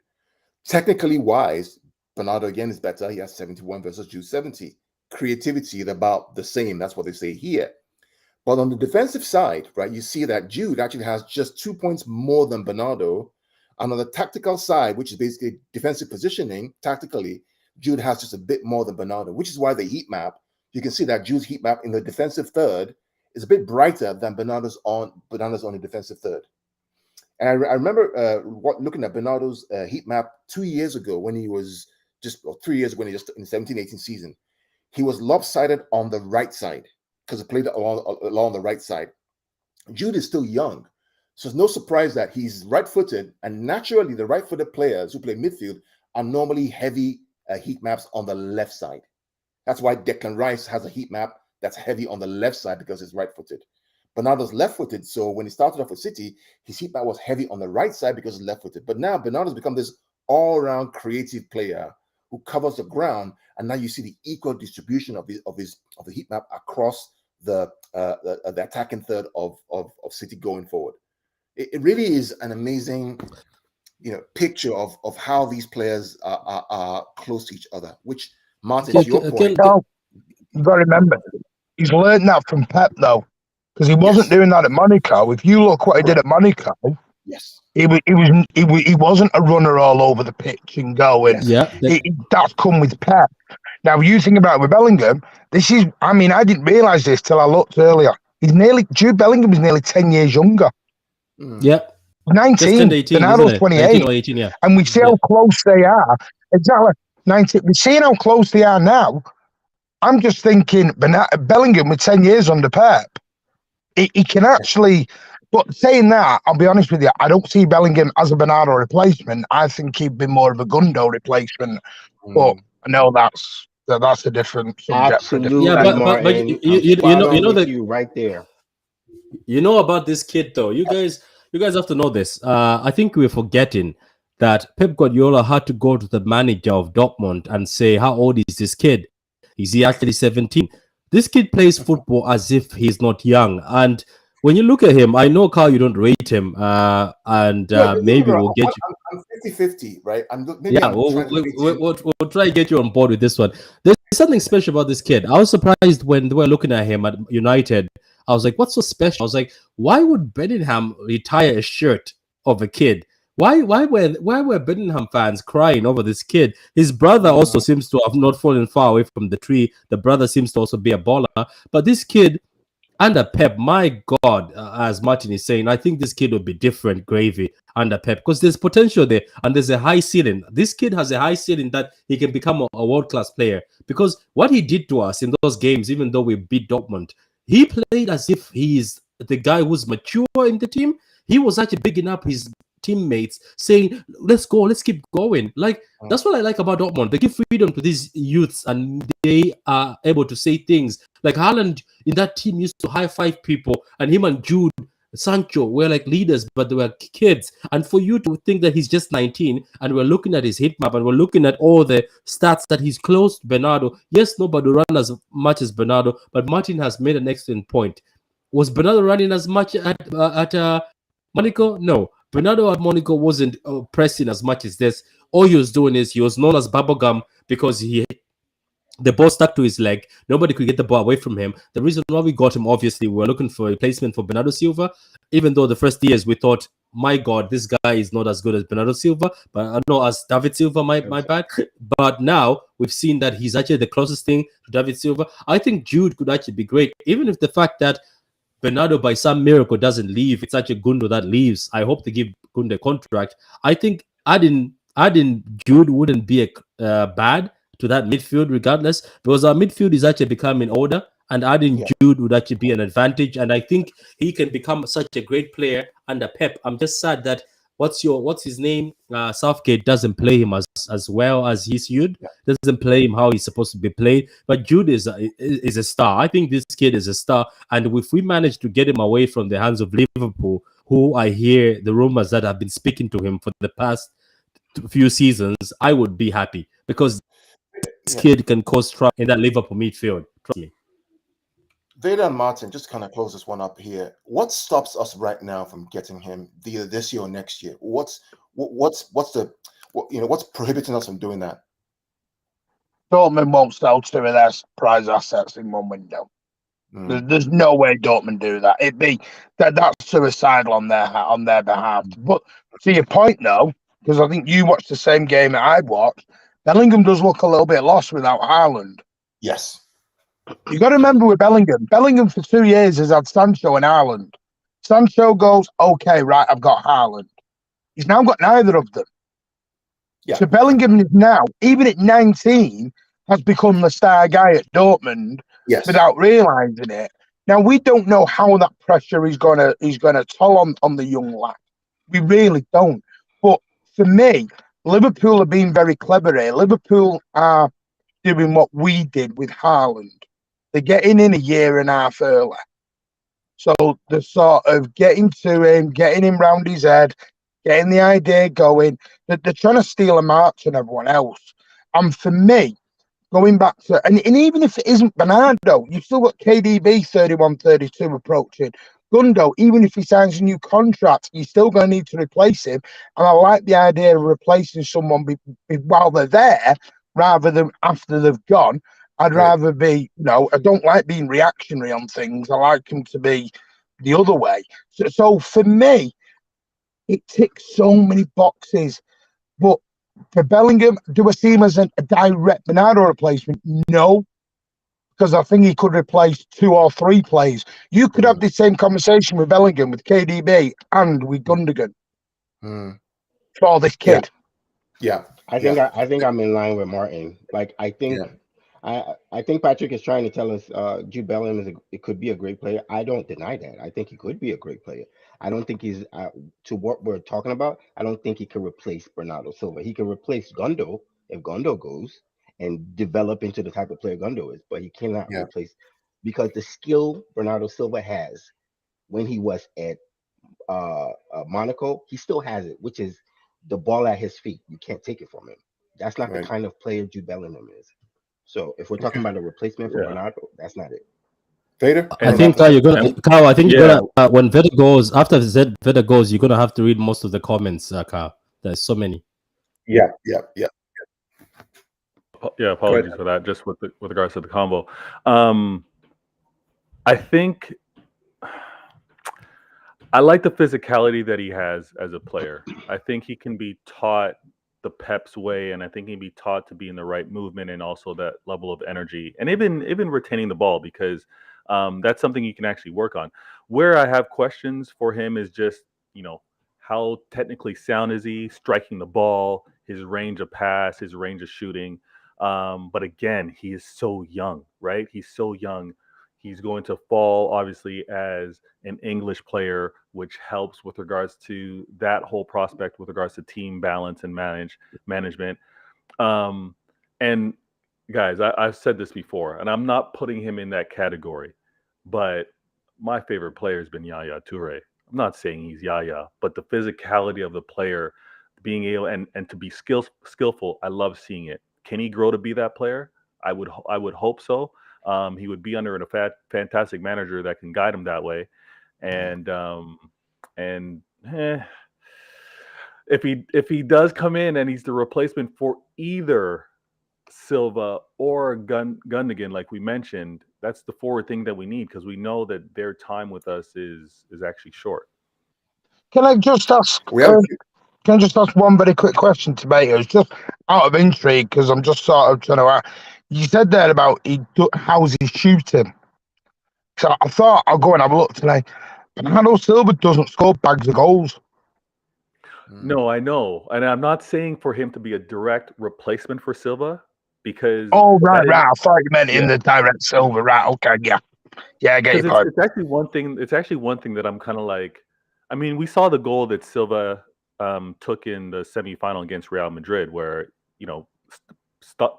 [SPEAKER 1] Technically wise, Bernardo again is better. He has 71 versus Jude 70. Creativity is about the same. That's what they say here. But on the defensive side, right, you see that Jude actually has just 2 points more than Bernardo. And on the tactical side, which is basically defensive positioning, tactically, Jude has just a bit more than Bernardo, which is why the heat map, you can see that Jude's heat map in the defensive third is a bit brighter than Bernardo's on the defensive third. And I remember looking at Bernardo's heat map 2 years ago when he was or 3 years ago when he just in the 17-18 season. He was lopsided on the right side because he played along the right side. Jude is still young, so it's no surprise that he's right-footed, and naturally the right-footed players who play midfield are normally heavy heat maps on the left side. That's why Declan Rice has a heat map that's heavy on the left side because he's right-footed. Bernardo's left-footed, so when he started off with City, his heat map was heavy on the right side because he's left-footed. But now Bernardo's become this all-around creative player who covers the ground, and now you see the equal distribution of the heat map across the attacking third of City going forward. It really is an amazing, picture of how these players are close to each other. Which, Martin, to your point,
[SPEAKER 2] you've got to remember, he's learned that from Pep though, because he wasn't doing that at Monaco. If you look what he did at Monaco, he wasn't a runner all over the pitch and going. That's come with Pep. Now, you think about it with Bellingham, I didn't realise this till I looked earlier. Jude Bellingham is nearly 10 years younger. 19,
[SPEAKER 3] 18,
[SPEAKER 2] Bernardo's 28.
[SPEAKER 3] 19 or 18, yeah.
[SPEAKER 2] And we see how close they are. Exactly. 19. We're seeing how close they are now. I'm just thinking Bellingham with 10 years under Pep, he can actually, but saying that, I'll be honest with you, I don't see Bellingham as a Bernardo replacement. I think he'd be more of a Gundo replacement. But I know that's a different subject.
[SPEAKER 4] Absolutely,
[SPEAKER 3] yeah, but
[SPEAKER 4] Martin,
[SPEAKER 3] you know that
[SPEAKER 4] you right there.
[SPEAKER 3] You know about this kid though. You guys, You guys have to know this. I think we're forgetting that Pep Guardiola had to go to the manager of Dortmund and say, "How old is this kid? Is he actually 17?" This kid plays football as if he's not young. And when you look at him, I know, Carl, you don't rate him, and
[SPEAKER 1] No, no, no,
[SPEAKER 3] maybe
[SPEAKER 1] no.
[SPEAKER 3] we'll get you.
[SPEAKER 1] I'm 50-50, right? Maybe
[SPEAKER 3] Yeah,
[SPEAKER 1] I'm trying to rate him.
[SPEAKER 3] we'll try to get you on board with this one. There's something special about this kid. I was surprised when they were looking at him at United. I was like, what's so special? I was like, why would Bellingham retire a shirt of a kid? Why were Bellingham fans crying over this kid? His brother also seems to have not fallen far away from the tree. The brother seems to also be a baller. But this kid under Pep, my God, as Martin is saying, I think this kid will be different gravy under Pep because there's potential there and there's a high ceiling. This kid has a high ceiling that he can become a world-class player because what he did to us in those games, even though we beat Dortmund, he played as if he's the guy who's mature in the team. He was actually bigging up his teammates, saying, "Let's go, let's keep going." Like that's what I like about Dortmund. They give freedom to these youths, and they are able to say things. Like Haaland in that team used to high five people, and him and Jude Sancho were like leaders, but they were kids. And for you to think that he's just 19, and we're looking at his hit map, and we're looking at all the stats that he's close to Bernardo. Yes, nobody run as much as Bernardo, but Martin has made an excellent point. Was Bernardo running as much at Monaco? No. Bernardo at Monaco wasn't pressing as much as this. All he was doing is he was known as bubblegum because the ball stuck to his leg. Nobody could get the ball away from him. The reason why we got him, obviously, we were looking for a replacement for Bernardo Silva. Even though the first years we thought, my God, this guy is not as good as Bernardo Silva, but I know as David Silva, my bad. But now we've seen that he's actually the closest thing to David Silva. I think Jude could actually be great, even if the fact that Bernardo, by some miracle, doesn't leave. It's actually Gundo that leaves. I hope they give Gundo a contract. I think adding Jude wouldn't be bad to that midfield, regardless, because our midfield is actually becoming older, and adding Jude would actually be an advantage. And I think he can become such a great player under Pep. I'm just sad that what's his name? Southgate doesn't play him as well as he should. Doesn't play him how he's supposed to be played. But Jude is a star. I think this kid is a star. And if we manage to get him away from the hands of Liverpool, who I hear the rumors that have been speaking to him for the past few seasons, I would be happy because this kid can cause trouble in that Liverpool midfield. Trust me.
[SPEAKER 1] Vader and Martin, just kind of close this one up here. What stops us right now from getting him either this year or next year? What's prohibiting us from doing that?
[SPEAKER 2] Dortmund won't sell two of their prize assets in one window. There's no way Dortmund do that. It'd be that's suicidal on their behalf. But to your point though, because I think you watched the same game that I watched, Bellingham does look a little bit lost without Haaland.
[SPEAKER 1] Yes.
[SPEAKER 2] You got to remember with Bellingham for 2 years has had Sancho and Haaland. Sancho goes, okay, right, I've got Haaland. He's now got neither of them. Yeah. So Bellingham is now, even at 19, has become the star guy at Dortmund without realising it. Now we don't know how that pressure is gonna toll on the young lad. We really don't. But for me, Liverpool have been very clever here. Liverpool are doing what we did with Haaland. They're getting in a year and a half early. So they're sort of getting to him, getting him round his head, getting the idea going. They're trying to steal a march on everyone else. And for me, going back to, and even if it isn't Bernardo, you've still got KDB 31, 32 approaching. Gundo, even if he signs a new contract, you're still going to need to replace him. And I like the idea of replacing someone while they're there rather than after they've gone. I'd rather be, I don't like being reactionary on things. I like them to be the other way. So for me, it ticks so many boxes. But for Bellingham, do I see him as a direct Bernardo replacement? No, because I think he could replace 2 or 3 players. You could have the same conversation with Bellingham, with KDB, and with Gundogan for this kid.
[SPEAKER 1] Yeah.
[SPEAKER 4] I think I'm in line with Martin. Like I think Patrick is trying to tell us Jude Bellingham it could be a great player. I don't deny that. I think he could be a great player. I don't think he's to what we're talking about. I don't think he can replace Bernardo Silva. He can replace Gundo if Gundo goes and develop into the type of player Gundo is, but he cannot replace because the skill Bernardo Silva has when he was at Monaco, he still has it, which is the ball at his feet. You can't take it from him. That's not the
[SPEAKER 1] Right.
[SPEAKER 4] kind of player Jude Bellingham is. So if we're talking about a replacement for
[SPEAKER 5] Yeah.
[SPEAKER 4] Bernardo, that's not it.
[SPEAKER 1] Vader?
[SPEAKER 3] I
[SPEAKER 5] And-
[SPEAKER 3] think you're gonna, Carl. I think
[SPEAKER 5] Yeah.
[SPEAKER 3] you're gonna when Veda goes after Veda goes, you're gonna have to read most of the comments, Carl. There's so many.
[SPEAKER 1] Yeah.
[SPEAKER 5] Yeah, apologies for that. Just with regards to the combo, I think I like the physicality that he has as a player. I think he can be taught the Pep's way, and I think he can be taught to be in the right movement and also that level of energy, and even retaining the ball, because that's something you can actually work on. Where I have questions for him is just, how technically sound is he, striking the ball, his range of pass, his range of shooting. But again, he is so young, right? He's so young. He's going to fall, obviously, as an English player, which helps with regards to that whole prospect, with regards to team balance and management. And guys, I've said this before, and I'm not putting him in that category, but my favorite player has been Yaya Toure. I'm not saying he's Yaya, but the physicality of the player, being able and to be skillful, I love seeing it. Can he grow to be that player? I would hope so. He would be under a fantastic manager that can guide him that way. And if he does come in and he's the replacement for either Silva or Gundogan, like we mentioned, that's the forward thing that we need, because we know that their time with us is actually short.
[SPEAKER 2] Can I just ask?
[SPEAKER 1] We have a few.
[SPEAKER 2] Can I just ask one very quick question, Tomatoes? Just out of intrigue, because I'm just sort of trying to. You said there about how's he shooting. So I thought I'll go and have a look today. Bernardo Silva doesn't score bags of goals.
[SPEAKER 5] No, I know, and I'm not saying for him to be a direct replacement for Silva, because
[SPEAKER 2] Oh, right. I thought you meant in the direct Silva. Right, okay, yeah. I get your point.
[SPEAKER 5] It's actually one thing. It's actually one thing that I'm kind of like. I mean, we saw the goal that Silva took in the semifinal against Real Madrid, where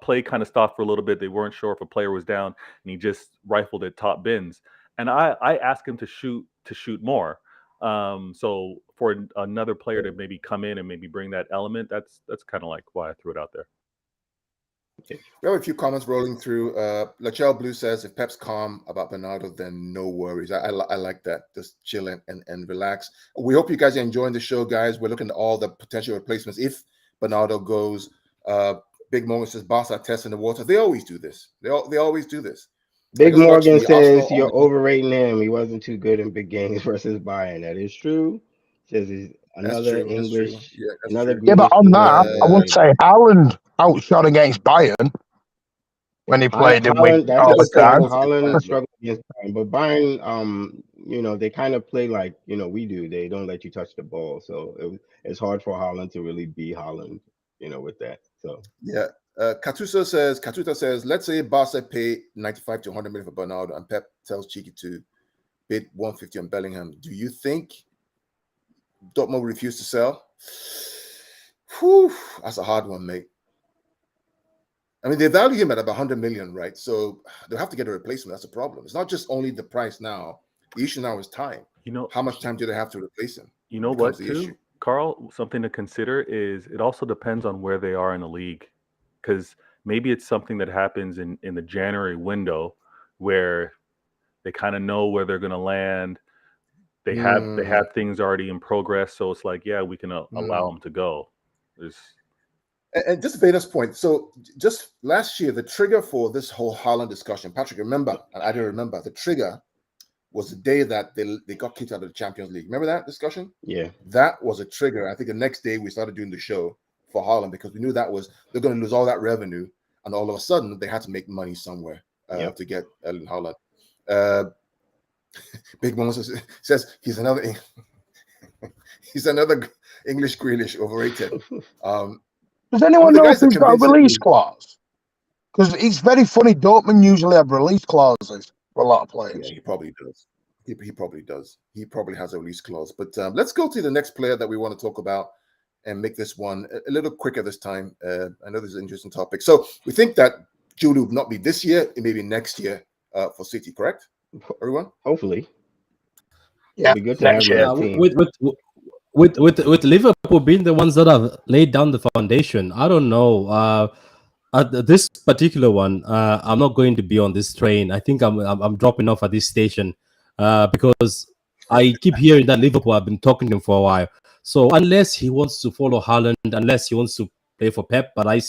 [SPEAKER 5] play kind of stopped for a little bit. They weren't sure if a player was down, and he just rifled it top bins. And I asked him to shoot more. So for another player to maybe come in and maybe bring that element, that's kind of like why I threw it out there.
[SPEAKER 1] We have a few comments rolling through. Lachelle Blue says, if Pep's calm about Bernardo, then no worries. I like that. Just chill and relax. We hope you guys are enjoying the show, guys. We're looking at all the potential replacements if Bernardo goes. Big Moment says, Barca testing the water. They always do this. They always do this.
[SPEAKER 4] Big Morgan says you're overrating him. He wasn't too good in big games versus Bayern. That is true. Says he's another English.
[SPEAKER 2] Yeah, but on that, I would say Haaland outshot against Bayern when he played in
[SPEAKER 4] Haaland, that's
[SPEAKER 2] all the time.
[SPEAKER 4] Haaland struggled against Bayern, but Bayern, they kind of play like we do. They don't let you touch the ball, so it's hard for Haaland to really be Haaland, with that. So
[SPEAKER 1] yeah. Katuta says, let's say Barca pay 95 to 100 million for Bernardo, and Pep tells Cheeky to bid 150 on Bellingham. Do you think Dortmund will refuse to sell? Whew, that's a hard one, mate. I mean, they value him at about 100 million, right? So they'll have to get a replacement. That's a problem. It's not just only the price now. The issue now is time. How much time do they have to replace him?
[SPEAKER 5] You know what, too, Carl? Something to consider is it also depends on where they are in the league, because maybe it's something that happens in the January window where they kind of know where they're going to land. They have things already in progress, so it's like, yeah, we can allow them to go.
[SPEAKER 1] And just Vader's point. So just last year, the trigger for this whole Haaland discussion, Patrick, remember, and I don't remember, the trigger was the day that they got kicked out of the Champions League. Remember that discussion?
[SPEAKER 4] Yeah.
[SPEAKER 1] That was a trigger. I think the next day we started doing the show for Haaland because we knew they're going to lose all that revenue, and all of a sudden they had to make money somewhere to get Erling Haaland. Big Mom says he's another English Grealish, overrated.
[SPEAKER 2] Does anyone know if he's got a release clause? Because it's very funny. Dortmund usually have release clauses for a lot of players.
[SPEAKER 1] Yeah, he probably does. He probably does. He probably has a release clause. But let's go to the next player that we want to talk about and make this one a little quicker this time. I know this is an interesting topic. So we think that Jude will not be this year. It may be next year for City, correct? Everyone?
[SPEAKER 4] Hopefully.
[SPEAKER 2] Yeah,
[SPEAKER 4] It'd be good to
[SPEAKER 2] next
[SPEAKER 4] have him
[SPEAKER 2] year.
[SPEAKER 4] on the team.
[SPEAKER 3] With Liverpool being the ones that have laid down the foundation, I don't know. This particular one, I'm not going to be on this train. I think I'm dropping off at this station because I keep hearing that Liverpool have been talking to him for a while. So unless he wants to follow Haaland, unless he wants to play for Pep, but I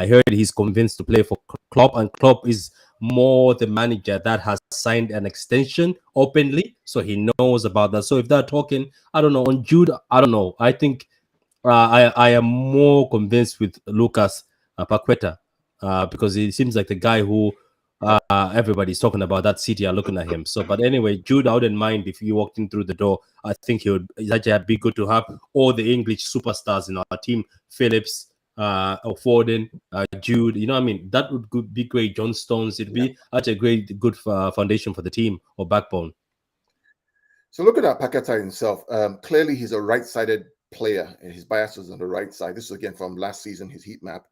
[SPEAKER 3] heard he's convinced to play for Klopp, and Klopp is more the manager that has signed an extension openly, so he knows about that. So if they're talking, I don't know, on Jude, I don't know. I think I am more convinced with Lucas Paqueta because he seems like the guy who everybody's talking about. That City are looking at him. So, but anyway, Jude, I wouldn't mind if you walked in through the door. I think it's actually be good to have all the English superstars in our team. Phillips, or Foden, Jude. You know what I mean? That would be great. John Stones. It'd be such a good foundation for the team or backbone.
[SPEAKER 1] So looking at Paqueta himself, clearly he's a right-sided player, and his bias is on the right side. This is again from last season, his heat map.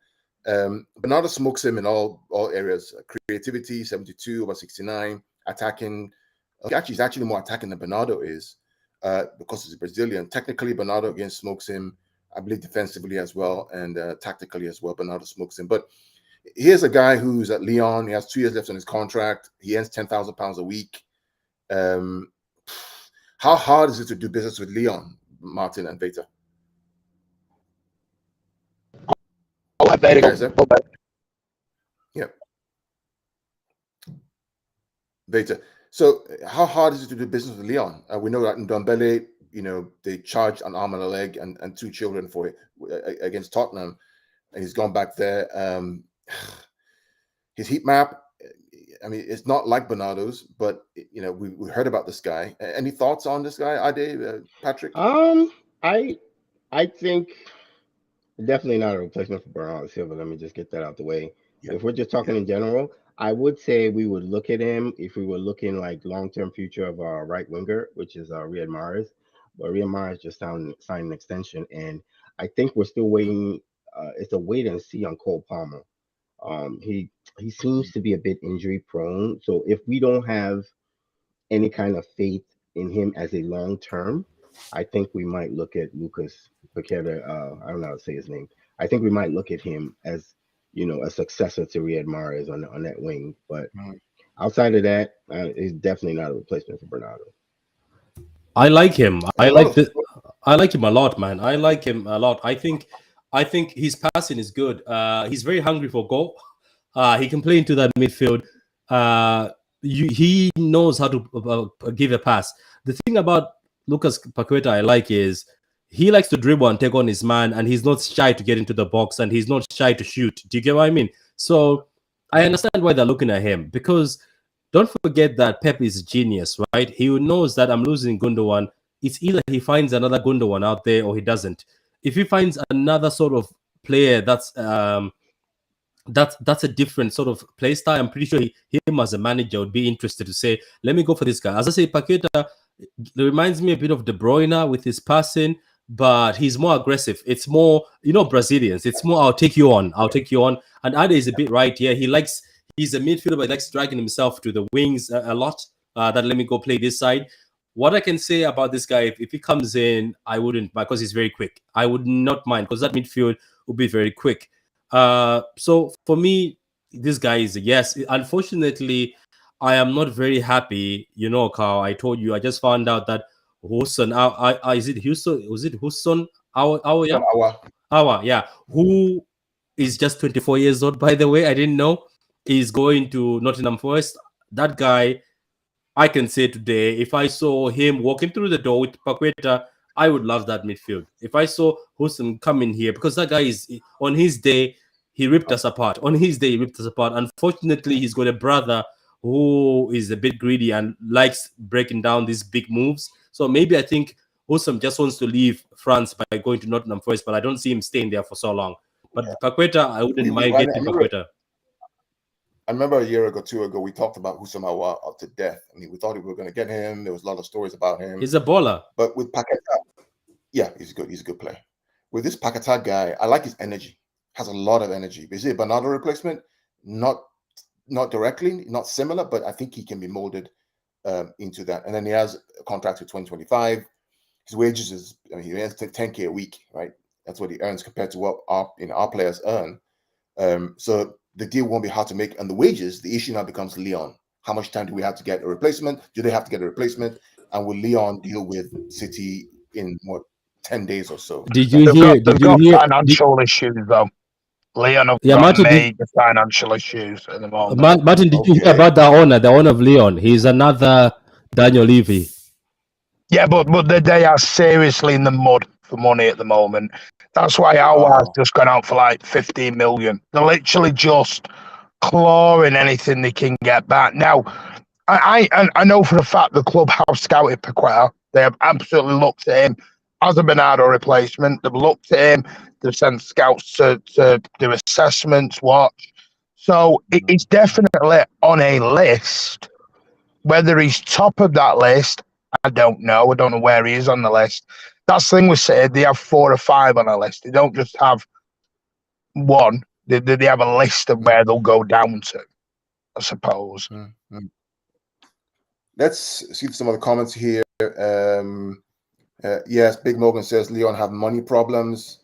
[SPEAKER 1] Bernardo smokes him in all areas: creativity, 72 over 69, attacking. He's actually more attacking than Bernardo is because he's a Brazilian. Technically, Bernardo again smokes him. I believe defensively as well, and tactically as well. Bernardo smokes him. But here's a guy who's at Lyon. He has 2 years left on his contract. He earns £10,000 a week. How hard is it to do business with Lyon, Martin and Veta?
[SPEAKER 2] I'll let Veta go.
[SPEAKER 1] Yeah. Veta. So how hard is it to do business with Lyon? We know that in Ndombele, they charged an arm and a leg and 2 children for it against Tottenham, and he's gone back there. His heat map, I mean, it's not like Bernardo's, but we heard about this guy. Any thoughts on this guy, Ade, Patrick?
[SPEAKER 4] I think definitely not a replacement for Bernardo Silva. Let me just get that out the way.
[SPEAKER 1] Yeah.
[SPEAKER 4] If we're just talking in general, I would say we would look at him if we were looking like long-term future of our right winger, which is Riyad Mahrez. But Riyad Mahrez just signed an extension, and I think we're still waiting. It's a wait and see on Cole Palmer. He seems to be a bit injury prone. So if we don't have any kind of faith in him as a long term, I think we might look at Lucas Paqueta. I don't know how to say his name. I think we might look at him as a successor to Riyad Mahrez on that wing. But outside of that, he's definitely not a replacement for Bernardo.
[SPEAKER 3] I like him. I like him a lot, man. I like him a lot. I think his passing is good. He's very hungry for goal. He can play into that midfield. He knows how to give a pass. The thing about Lucas Paqueta I like is he likes to dribble and take on his man, and he's not shy to get into the box, and he's not shy to shoot. Do you get what I mean? So I understand why they're looking at him, because don't forget that Pep is a genius, right? He knows that I'm losing Gundogan. It's either he finds another Gundogan out there or he doesn't. If he finds another sort of player that's a different sort of play style, I'm pretty sure him as a manager would be interested to say, let me go for this guy. As I say, Paqueta reminds me a bit of De Bruyne with his passing, but he's more aggressive. It's more, Brazilians. It's more, I'll take you on. And Ade is a bit right here. He's a midfielder, but he likes dragging himself to the wings a lot. That let me go play this side. What I can say about this guy, if he comes in, I wouldn't, because he's very quick. I would not mind, because that midfield will be very quick. So for me, this guy is a yes. Unfortunately, I am not very happy. Carl, I told you, I just found out that Husson, is it Houston? Was it Husson? Yeah. Who is just 24 years old, by the way. I didn't know. He's going to Nottingham Forest. That guy, I can say today, if I saw him walking through the door with Paqueta, I would love that midfield. If I saw Husson come in here, because that guy is, on his day, he ripped us apart. Unfortunately, he's got a brother who is a bit greedy and likes breaking down these big moves. So maybe I think Husson just wants to leave France by going to Nottingham Forest, but I don't see him staying there for so long. But Paqueta, I wouldn't mind getting Paqueta.
[SPEAKER 1] I remember a year ago, 2 ago, we talked about Husam Awa up to death. I mean, we thought we were going to get him. There was a lot of stories about him.
[SPEAKER 3] He's a baller.
[SPEAKER 1] But with Paqueta, yeah, he's good. He's a good player. With this Paqueta guy, I like his energy. Has a lot of energy. Is it a Bernardo replacement? Not directly, not similar, but I think he can be molded into that. And then he has a contract to 2025. His wages is, I mean, he earns 10K a week, right? That's what he earns compared to what our players earn. So the deal won't be hard to make. And the wages, the issue now becomes Leon. How much time do we have to get a replacement? Do they have to get a replacement? And will Leon deal with City in what, 10 days or so?
[SPEAKER 3] Did you hear?
[SPEAKER 2] They've
[SPEAKER 3] Did you
[SPEAKER 2] got
[SPEAKER 3] hear?
[SPEAKER 2] financial issues though. Leon have
[SPEAKER 3] Yeah,
[SPEAKER 2] got
[SPEAKER 3] Martin.
[SPEAKER 2] major financial issues at the moment.
[SPEAKER 3] Martin, did you hear about the owner of Leon? He's another Daniel Levy.
[SPEAKER 2] Yeah, but they are seriously in the mud for money at the moment. That's why Aouar's just gone out for like 15 million. They're literally just clawing anything they can get back. Now, I know for a fact the club have scouted Paqueta. They have absolutely looked at him as a Bernardo replacement. They've looked at him. They've sent scouts to do assessments, watch. So it's definitely on a list. Whether he's top of that list, I don't know. I don't know where he is on the list. That's the thing with City. They have 4 or 5 on a list. They don't just have one. They have a list of where they'll go down to, I suppose.
[SPEAKER 1] Mm-hmm. Let's see some of the comments here. Yes, Big Morgan says Leon have money problems.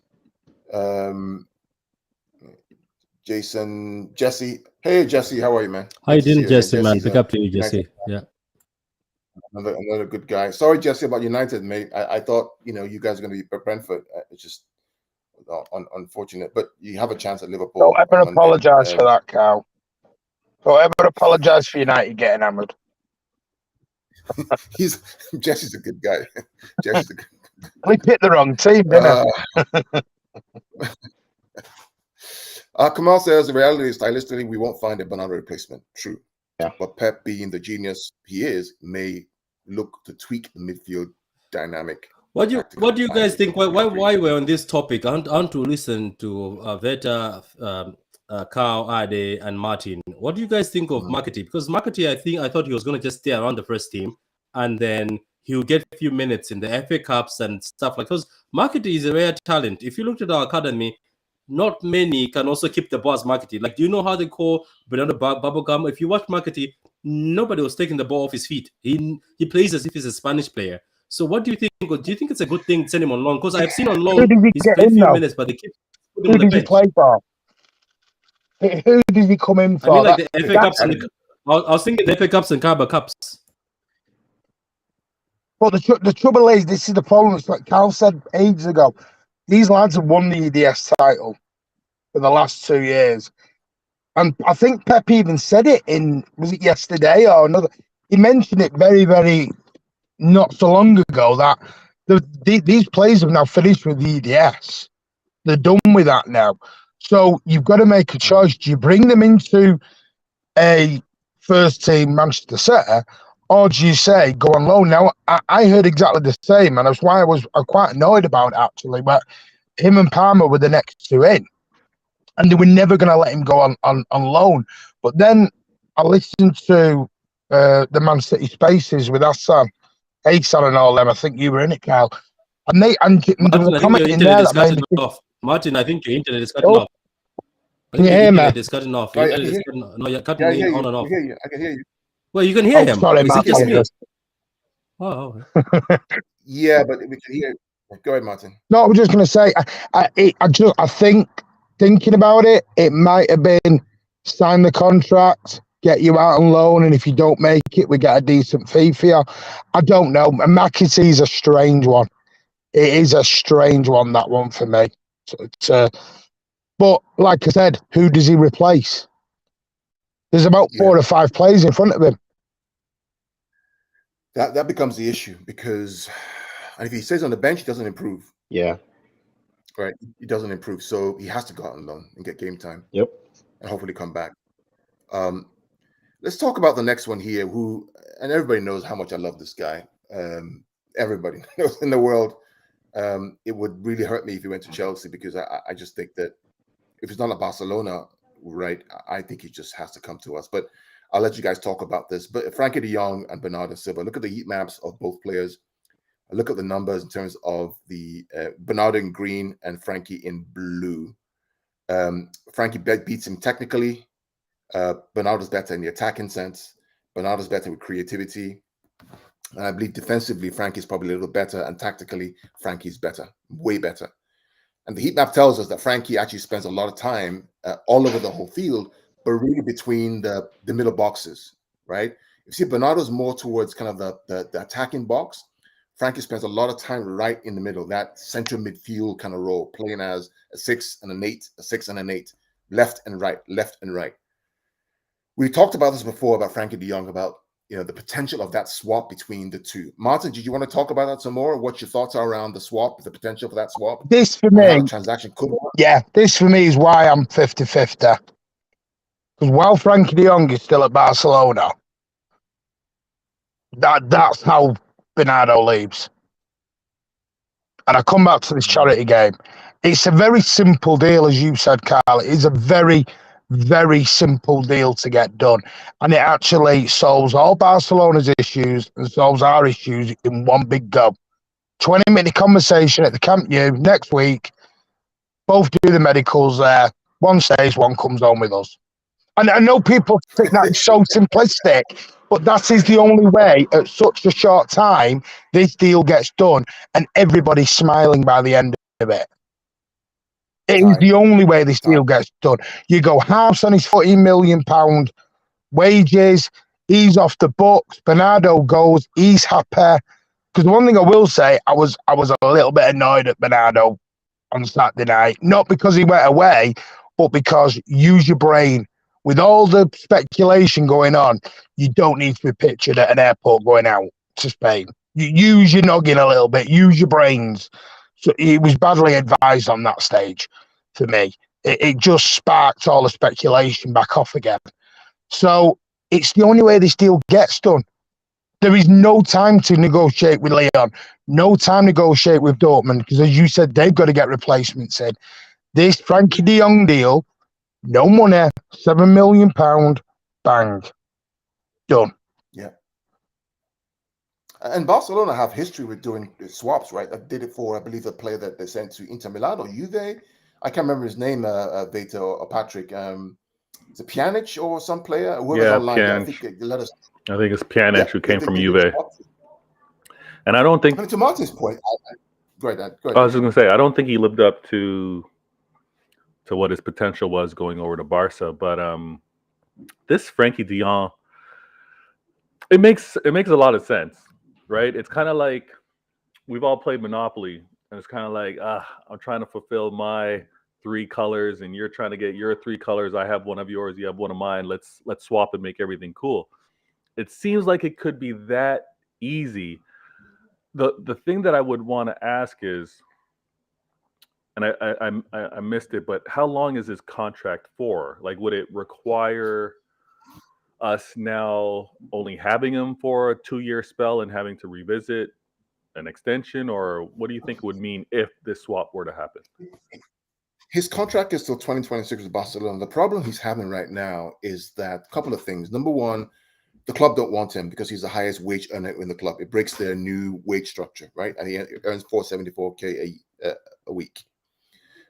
[SPEAKER 1] Jesse. Hey, Jesse, how are you, man?
[SPEAKER 3] How you doing, Jesse, man? Pick up to you, Jesse. Yeah.
[SPEAKER 1] Another good guy. Sorry, Jesse, about United, mate. I thought, you guys are going to be Brentford. It's just unfortunate, but you have a chance at Liverpool.
[SPEAKER 2] Don't ever apologise for that, Carl. Don't ever apologise for United getting hammered.
[SPEAKER 1] Jesse's a good guy. Jesse's a good
[SPEAKER 2] We picked the wrong team, didn't we?
[SPEAKER 1] Kamal says the reality is stylistically we won't find a Bernardo replacement. True.
[SPEAKER 4] Yeah.
[SPEAKER 1] But Pep, being the genius he is, may look to tweak the midfield dynamic.
[SPEAKER 3] What do you guys think? Why we're on this topic? I want to listen to Veta, Carl, Ade, and Martin. What do you guys think of Marketing? Because Marketing, I thought he was going to just stay around the first team, and then he'll get a few minutes in the FA Cups and stuff like that. Because Marketing is a rare talent. If you looked at our academy, not many can also keep the ball as Marketing. Like, do you know how they call Bernardo Bubblegum? If you watch Marketing, nobody was taking the ball off his feet. He plays as if he's a Spanish player. So what do you think? Do you think it's a good thing to send him on loan? Because I've seen on loan he's played a few minutes, but they keep putting him on the bench.
[SPEAKER 2] Who does he play for? Who does he come in for?
[SPEAKER 3] I mean, like the FA Cups and I was thinking the FA Cups and Carabao Cups.
[SPEAKER 2] But the trouble is, this is the problem. It's like Carl said ages ago. These lads have won the EDS title for the last 2 years. And I think Pep even said it was it yesterday or another? He mentioned it very, very not so long ago that these players have now finished with the EDS. They're done with that now. So you've got to make a choice. Do you bring them into a first team Manchester City, or do you say go on loan? Now, I heard exactly the same, and that's why I was quite annoyed about it, actually. But him and Palmer were the next two in, and they were never going to let him go on loan. But then I listened to the Man City Spaces with Hassan and all them. I think you were in it, Kyle. And there was a comment in there that made me think,
[SPEAKER 3] Martin, I think your internet is cutting off.
[SPEAKER 2] Can you hear me?
[SPEAKER 3] It's cutting off. No, you're cutting on and off.
[SPEAKER 1] I can hear you.
[SPEAKER 3] Well, you can hear him.
[SPEAKER 2] Sorry,
[SPEAKER 3] is it just me?
[SPEAKER 2] Oh.
[SPEAKER 1] Yeah, but we can hear. Go ahead, Martin.
[SPEAKER 2] No, I was just going to say, I think thinking about it, it might have been sign the contract, get you out on loan, and if you don't make it, we get a decent fee for you. I don't know. McAtee is a strange one. It is a strange one, that one for me. But like I said, who does he replace? There's about 4 or 5 players in front of him.
[SPEAKER 1] That becomes the issue because if he stays on the bench, he doesn't improve.
[SPEAKER 4] Yeah.
[SPEAKER 1] Right. He doesn't improve. So he has to go out on loan and get game time.
[SPEAKER 4] Yep.
[SPEAKER 1] And hopefully come back. Let's talk about the next one here, and everybody knows how much I love this guy. Everybody knows in the world. It would really hurt me if he went to Chelsea because I just think that if it's not at Barcelona, right, I think he just has to come to us. But I'll let you guys talk about this. But Frankie de Jong and Bernardo Silva, look at the heat maps of both players. Look at the numbers in terms of the Bernardo in green and Frankie in blue. Frankie beats him technically. Bernardo's better in the attacking sense. Bernardo's better with creativity. And I believe defensively, Frankie's probably a little better, and tactically, Frankie's better, way better. And the heat map tells us that Frankie actually spends a lot of time all over the whole field, but really between the middle boxes, right? You see, Bernardo's more towards kind of the attacking box. Frankie spends a lot of time right in the middle, that central midfield kind of role, playing as a 6 and an 8, a 6 and an 8, left and right, left and right. We talked about this before about Frankie de Jong, about the potential of that swap between the two. Martin, did you want to talk about that some more? What your thoughts are around the swap, the potential for that swap?
[SPEAKER 2] This for
[SPEAKER 1] and how
[SPEAKER 2] me,
[SPEAKER 1] the transaction could work?
[SPEAKER 2] yeah, this for me is why I'm 50-50. Because while Frankie de Jong is still at Barcelona, that's how Bernardo leaves. And I come back to this charity game. It's a very simple deal, as you said, Carl. It is a very, very simple deal to get done. And it actually solves all Barcelona's issues and solves our issues in one big go. 20-minute conversation at the Camp Nou next week. Both do the medicals there. One stays, one comes home with us. And I know people think that's so simplistic, but that is the only way at such a short time this deal gets done and everybody's smiling by the end of it. It is the only way this deal gets done. You go halves on his £14 million wages, he's off the books, Bernardo goes, he's happy. Because the one thing I will say, I was a little bit annoyed at Bernardo on Saturday night, not because he went away, but because use your brain. With all the speculation going on, you don't need to be pictured at an airport going out to Spain. You use your noggin a little bit, use your brains. So he was badly advised on that stage for me. It just sparked all the speculation back off again. So it's the only way this deal gets done. There is no time to negotiate with Leon, no time to negotiate with Dortmund, because as you said, they've got to get replacements in. This Frankie de Jong deal, no money, £7 million, bang, done.
[SPEAKER 1] Yeah. And Barcelona have history with doing swaps, right? I did it for, I believe, the player that they sent to Inter Milan or Juve. I can't remember his name, Veta or Patrick. Is it Pjanic or some player? Whoever's online,
[SPEAKER 5] Pjanic.
[SPEAKER 1] I think let us.
[SPEAKER 5] I think it's Pjanic who came from Juve. And I don't think.
[SPEAKER 1] I mean, to Martin's point, go ahead.
[SPEAKER 5] I was just going to say, I don't think he lived up to what his potential was going over to Barca. But this Frankie de Jong, it makes a lot of sense, right? It's kind of like we've all played Monopoly, and it's kind of like I'm trying to fulfill my 3 colors, and you're trying to get your 3 colors. I have one of yours, you have one of mine. Let's swap and make everything cool. It seems like it could be that easy. The thing that I would want to ask is, and I missed it, but how long is his contract for? Like, would it require us now only having him for a 2-year spell and having to revisit an extension, or what do you think it would mean if this swap were to happen?
[SPEAKER 1] His contract is till 2026 with Barcelona. The problem he's having right now is that a couple of things. Number one, the club don't want him because he's the highest wage earner in the club. It breaks their new wage structure, right? And he earns $474K a week.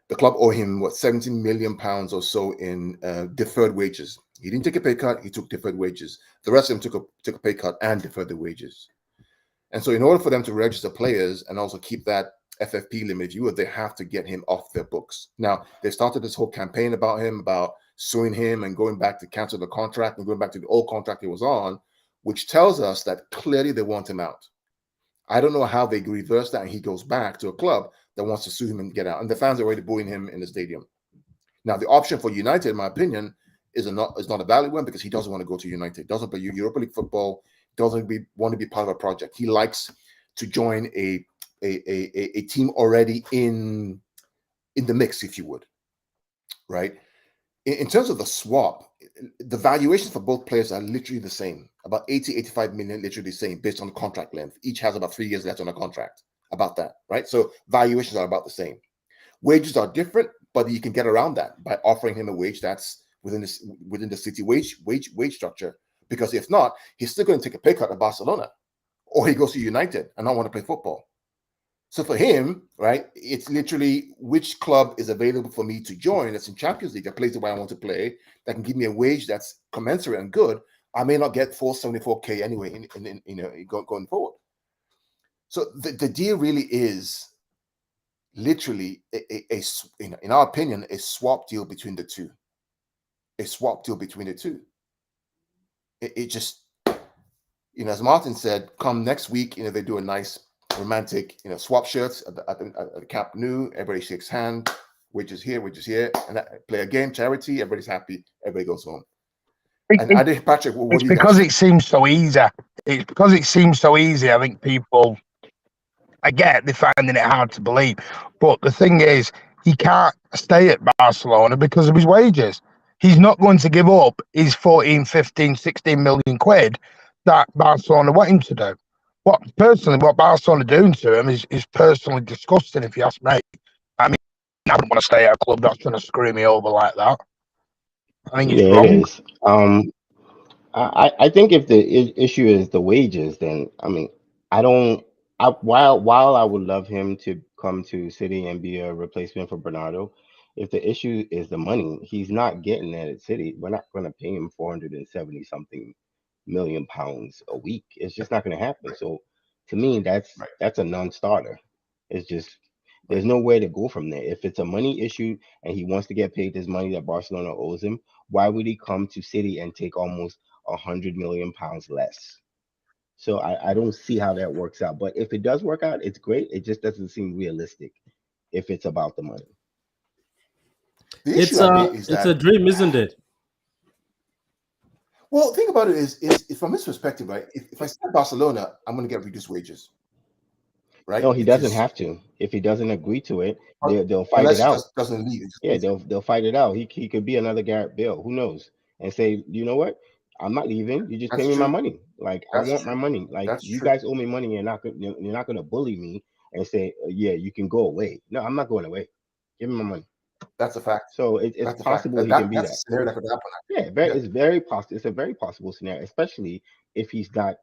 [SPEAKER 1] The club owe him, what, 17 million pounds or so in deferred wages. He didn't take a pay cut. He took deferred wages. The rest of them took a pay cut and deferred the wages. And so in order for them to register players and also keep that FFP limit, if you would, they have to get him off their books. Now, they started this whole campaign about him, about suing him and going back to cancel the contract and going back to the old contract he was on, which tells us that clearly they want him out. I don't know how they reverse that and he goes back to a club that wants to sue him and get out. And the fans are already booing him in the stadium. Now, the option for United, in my opinion, is not a valid one because he doesn't want to go to United. Doesn't play Europa League football. Doesn't want to be part of a project. He likes to join a team already in the mix, if you would, right? In terms of the swap, the valuations for both players are literally the same, about 85 million, literally the same, based on the contract length. Each has about 3 years left on a contract, about that, right? So valuations are about the same. Wages are different, but you can get around that by offering him a wage that's within the city wage structure. Because if not, he's still going to take a pay cut at Barcelona, or he goes to United and not want to play football. So for him, right, it's literally which club is available for me to join that's in Champions League, a place where I want to play, that can give me a wage that's commensurate and good. I may not get 474K anyway going forward. So the deal really is literally in our opinion, a swap deal between the two. A swap deal between the two. It just, as Martin said, come next week, they do a nice romantic, swap shirts at the Camp Nou. Everybody shakes hand, wages here, and play a game, charity. Everybody's happy. Everybody goes home. And I think, Patrick, what
[SPEAKER 2] it's
[SPEAKER 1] do you
[SPEAKER 2] because
[SPEAKER 1] guys
[SPEAKER 2] it seems so easy. It's because it seems so easy. I think people, I get they're finding it hard to believe, but the thing is, he can't stay at Barcelona because of his wages. He's not going to give up his 14, 15, 16 million quid that Barcelona want him to do. What Barcelona are doing to him is personally disgusting, if you ask me. I mean, I wouldn't want to stay at a club that's going to screw me over like that. I think it's
[SPEAKER 4] Yeah,
[SPEAKER 2] wrong.
[SPEAKER 4] it is. I think if the issue is the wages, then I mean, I don't. While I would love him to come to City and be a replacement for Bernardo, if the issue is the money, he's not getting that at City. We're not going to pay him 470 something million pounds a week. It's just not going to happen. So to me, that's a non-starter. It's just there's no way to go from there. If it's a money issue and he wants to get paid this money that Barcelona owes him, why would he come to City and take almost 100 million pounds less? So I don't see how that works out. But if it does work out, it's great. It just doesn't seem realistic if it's about the money.
[SPEAKER 1] The issue is
[SPEAKER 3] it's a dream, isn't it?
[SPEAKER 1] Well, think about it is from his perspective, right? If I stay at Barcelona, I'm going to get reduced wages, right?
[SPEAKER 4] No, he doesn't have to. If he doesn't agree to it, they'll fight
[SPEAKER 1] unless
[SPEAKER 4] it out.
[SPEAKER 1] He doesn't leave.
[SPEAKER 4] Yeah, they'll fight it out. He could be another Garrett Bale. Who knows? And say, you know what? I'm not leaving. You just pay me my money. Like I want my money. Like you guys owe me money. You're not going to bully me and say, yeah, you can go away. No, I'm not going away. Give me my money.
[SPEAKER 1] That's a fact.
[SPEAKER 4] So it's possible he can be that.
[SPEAKER 1] That's a scenario that could happen.
[SPEAKER 4] Yeah, it's very possible. It's a very possible scenario, especially if he's not,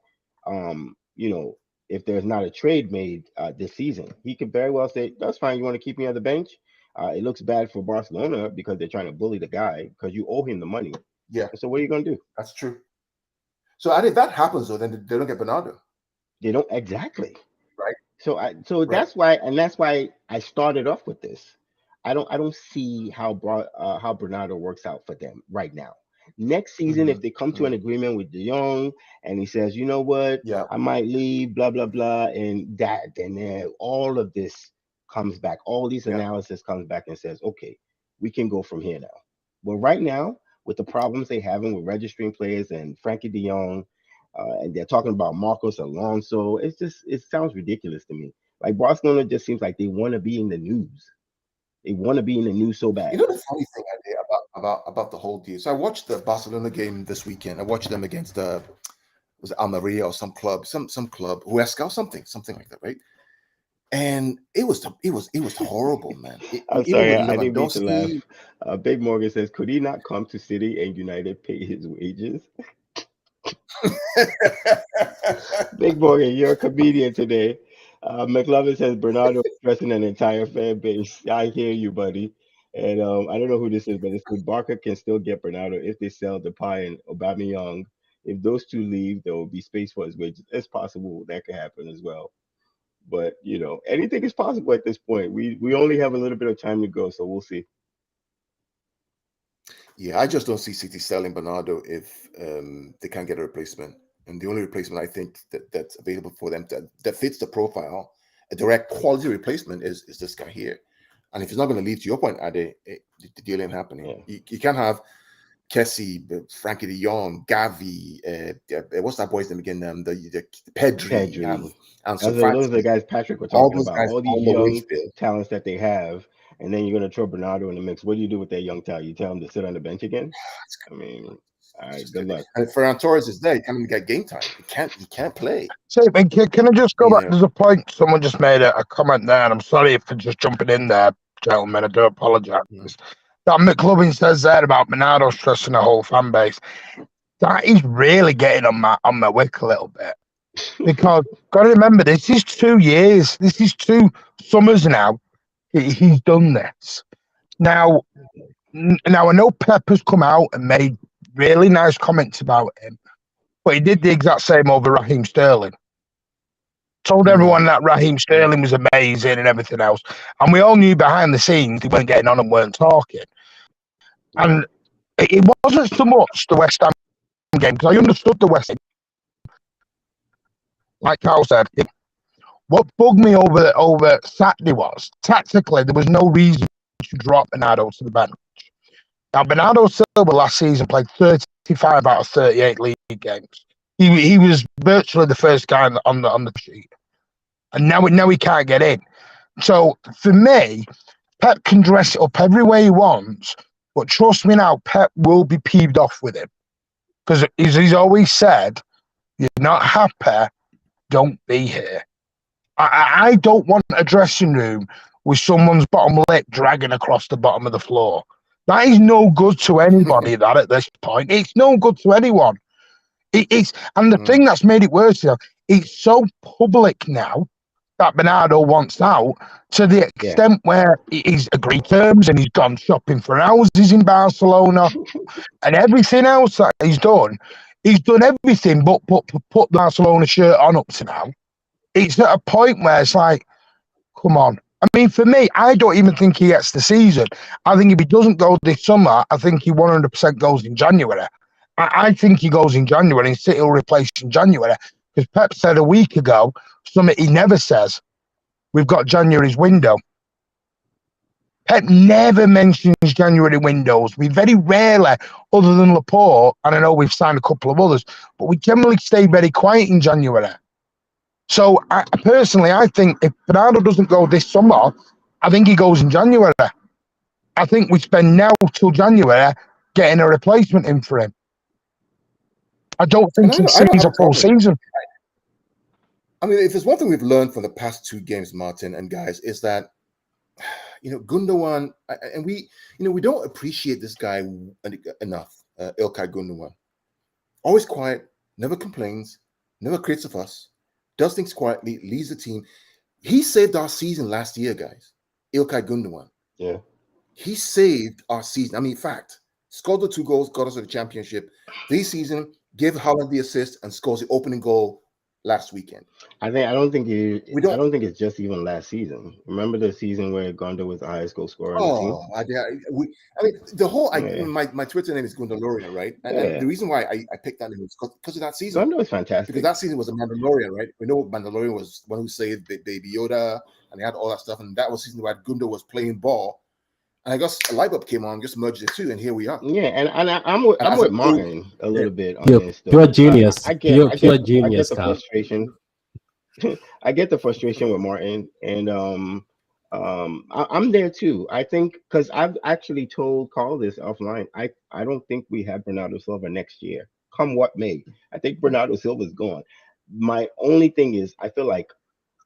[SPEAKER 4] if there's not a trade made this season. He could very well say, "That's fine. You want to keep me on the bench." It looks bad for Barcelona because they're trying to bully the guy because you owe him the money.
[SPEAKER 1] Yeah.
[SPEAKER 4] So what are you going to do?
[SPEAKER 1] That's true. So if that happens, though, then they don't get Bernardo.
[SPEAKER 4] They don't exactly.
[SPEAKER 1] Right.
[SPEAKER 4] So that's why I started off with this. I don't see how Bernardo works out for them right now. Next season, if they come to an agreement with De Jong and he says, you know what, I might leave, blah blah blah, and then all of this comes back, all these analysis comes back and says, okay, we can go from here now. But right now, with the problems they're having with registering players and Frankie De Jong, and they're talking about Marcos Alonso, it sounds ridiculous to me. Like Barcelona just seems like they want to be in the news. They want to be in the news so bad.
[SPEAKER 1] You know the funny thing about the whole deal. So I watched the Barcelona game this weekend. I watched them against was it Almeria or some club, some club, Huesca, something like that, right? And it was horrible, man.
[SPEAKER 4] I'm sorry, I didn't mean to laugh. Big Morgan says, could he not come to City and United pay his wages? Big Morgan, you're a comedian today. McLovin says Bernardo is stressing an entire fan base. I hear you, buddy. And I don't know who this is, but it's good. Barca can still get Bernardo if they sell Depay and Aubameyang. If those two leave, there will be space for his wages. It's possible that could happen as well. But anything is possible at this point. We only have a little bit of time to go, so we'll see.
[SPEAKER 1] Yeah, I just don't see City selling Bernardo if they can't get a replacement. And the only replacement I think that's available for them that fits the profile, a direct quality replacement, is this guy here. And if he's not going to leave, to your point, Ade, the deal ain't happening. Yeah. You can't have Kessie, Frankie De Jong, Gavi, what's that boy's name again? The Pedri.
[SPEAKER 4] And those are the guys Patrick were talking about. All these young talents that they have, and then you're going to throw Bernardo in the mix. What do you do with that young talent? You tell him to sit on the bench again? I mean, all right, good luck.
[SPEAKER 1] And Ferran Torres is there. He can't even get game time. He can't play.
[SPEAKER 2] So, can I just go back? There's a point. Someone just made a comment there, and I'm sorry for just jumping in there, gentlemen. I do apologize. That McLovin says there about Bernardo stressing the whole fan base. That is really getting on my wick a little bit. Because got to remember, this is 2 years. This is 2 summers now. He's done this. Now I know Pep has come out and made really nice comments about him, but he did the exact same over Raheem Sterling. Told everyone that Raheem Sterling was amazing and everything else. And we all knew behind the scenes they weren't getting on and weren't talking. And it wasn't so much the West Ham game, because I understood the West Ham. Like Carl said, what bugged me over Saturday was, tactically, there was no reason to drop Bernardo to the bench. Now, Bernardo Silva last season played 35 out of 38 league games. He was virtually the first guy on the sheet. And now he can't get in. So, for me, Pep can dress it up every way he wants, but trust me now, Pep will be peeved off with him. Because he's always said, you're not happy, don't be here. I don't want a dressing room with someone's bottom lip dragging across the bottom of the floor. That is no good to anybody, that at this point. It's no good to anyone. And the thing that's made it worse, it's so public now that Bernardo wants out, to the extent where he's agreed terms and he's gone shopping for houses in Barcelona and everything else that he's done. He's done everything but put the Barcelona shirt on up to now. It's at a point where it's like, come on. I mean, for me, I don't even think he gets the season. I think if he doesn't go this summer, I think he 100% goes in January. I think he goes in January and City will replace in January. Because Pep said a week ago, something he never says, we've got January's window. Pep never mentions January windows. We very rarely, other than Laporte, and I know we've signed a couple of others, but we generally stay very quiet in January. So, I think if Bernardo doesn't go this summer, I think he goes in January. I think we spend now till January getting a replacement in for him. I don't think he sees a full season.
[SPEAKER 1] I mean, if there's one thing we've learned from the past two games, Martin and guys, is that, Gundogan, and we don't appreciate this guy enough, Ilkay Gundogan. Always quiet, never complains, never creates a fuss. Does things quietly, leads the team. He saved our season last year, guys. Ilkay Gundogan.
[SPEAKER 4] Yeah.
[SPEAKER 1] He saved our season. I mean, fact. Scored the 2 goals, got us to the championship. This season, gave Haaland the assist and scores the opening goal last weekend.
[SPEAKER 4] I don't think it's just even last season. Remember the season where Gondo was the highest goal scorer on the team?
[SPEAKER 1] The whole my Twitter name is Gundaloria, right? And the reason why I picked that name was because of that season.
[SPEAKER 4] Gondo was fantastic.
[SPEAKER 1] Because that season was a Mandalorian, right? We know Mandalorian was one who saved Baby Yoda, and they had all that stuff. And that was the season where Gundo was playing ball. And I guess a light bulb came on, just merged the two, and here we are.
[SPEAKER 4] Yeah, and I'm with Martin a little bit on this.
[SPEAKER 3] You're a genius.
[SPEAKER 4] I get the frustration. I get the frustration with Martin, and I'm there too. I think because I've actually told Carl this offline. I don't think we have Bernardo Silva next year, come what may. I think Bernardo Silva is gone. My only thing is, I feel like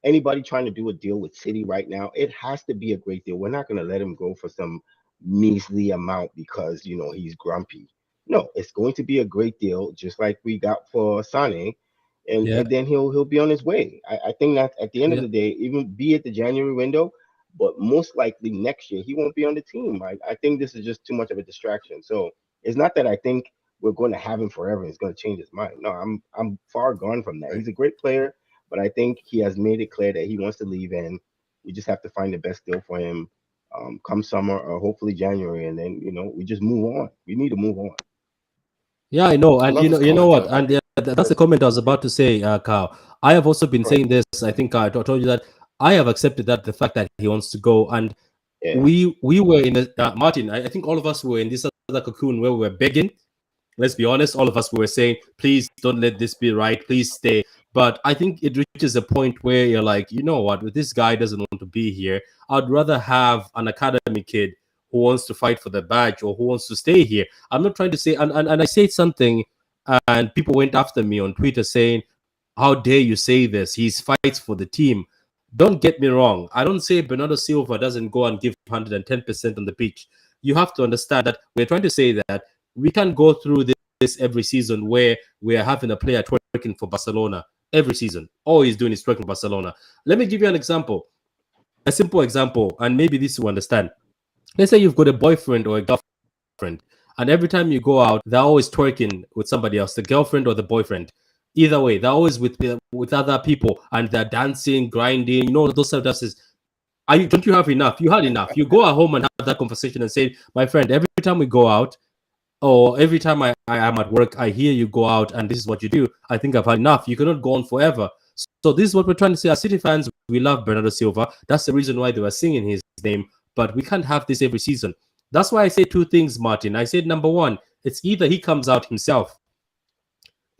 [SPEAKER 4] anybody trying to do a deal with City right now, it has to be a great deal. We're not going to let him go for some measly amount because he's grumpy. No, it's going to be a great deal, just like we got for Sane, and then he'll be on his way. I think that at the end of the day, even be it the January window, but most likely next year he won't be on the team. I think this is just too much of a distraction. So it's not that I think we're going to have him forever and he's going to change his mind. No, I'm far gone from that. He's a great player. But I think he has made it clear that he wants to leave, and we just have to find the best deal for him come summer or hopefully January, and then we just move on. We need to move on.
[SPEAKER 3] Yeah, I know, and you know what, and that's the comment I was about to say, Carl. I have also been saying this. I think I told you that I have accepted that the fact that he wants to go, and we were in the Martin. I think all of us were in this other cocoon where we were begging. Let's be honest, all of us were saying, please don't let this be right. Please stay. But I think it reaches a point where you're like, you know what, this guy doesn't want to be here. I'd rather have an academy kid who wants to fight for the badge or who wants to stay here. I'm not trying to say, and I said something, and people went after me on Twitter saying, how dare you say this? He fights for the team. Don't get me wrong. I don't say Bernardo Silva doesn't go and give 110% on the pitch. You have to understand that we're trying to say that we can't go through this every season where we are having a player working for Barcelona every season. All he's doing is working for Barcelona. Let me give you an example, a simple example, and maybe this you understand. Let's say you've got a boyfriend or a girlfriend, And every time you go out, they're always twerking with somebody else, the girlfriend or the boyfriend. Either way, they're always with other people, and they're dancing, grinding. You know, those sort of dances. Don't you have enough? You had enough. You go at home and have that conversation and say, my friend, every time we go out, or every time I am at work, I hear you go out and this is what you do. I think I've had enough. You cannot go on forever. So this is what we're trying to say. As City fans, we love Bernardo Silva. That's the reason why they were singing his name. But we can't have this every season. That's why I say two things, Martin. I said, number one, it's either he comes out himself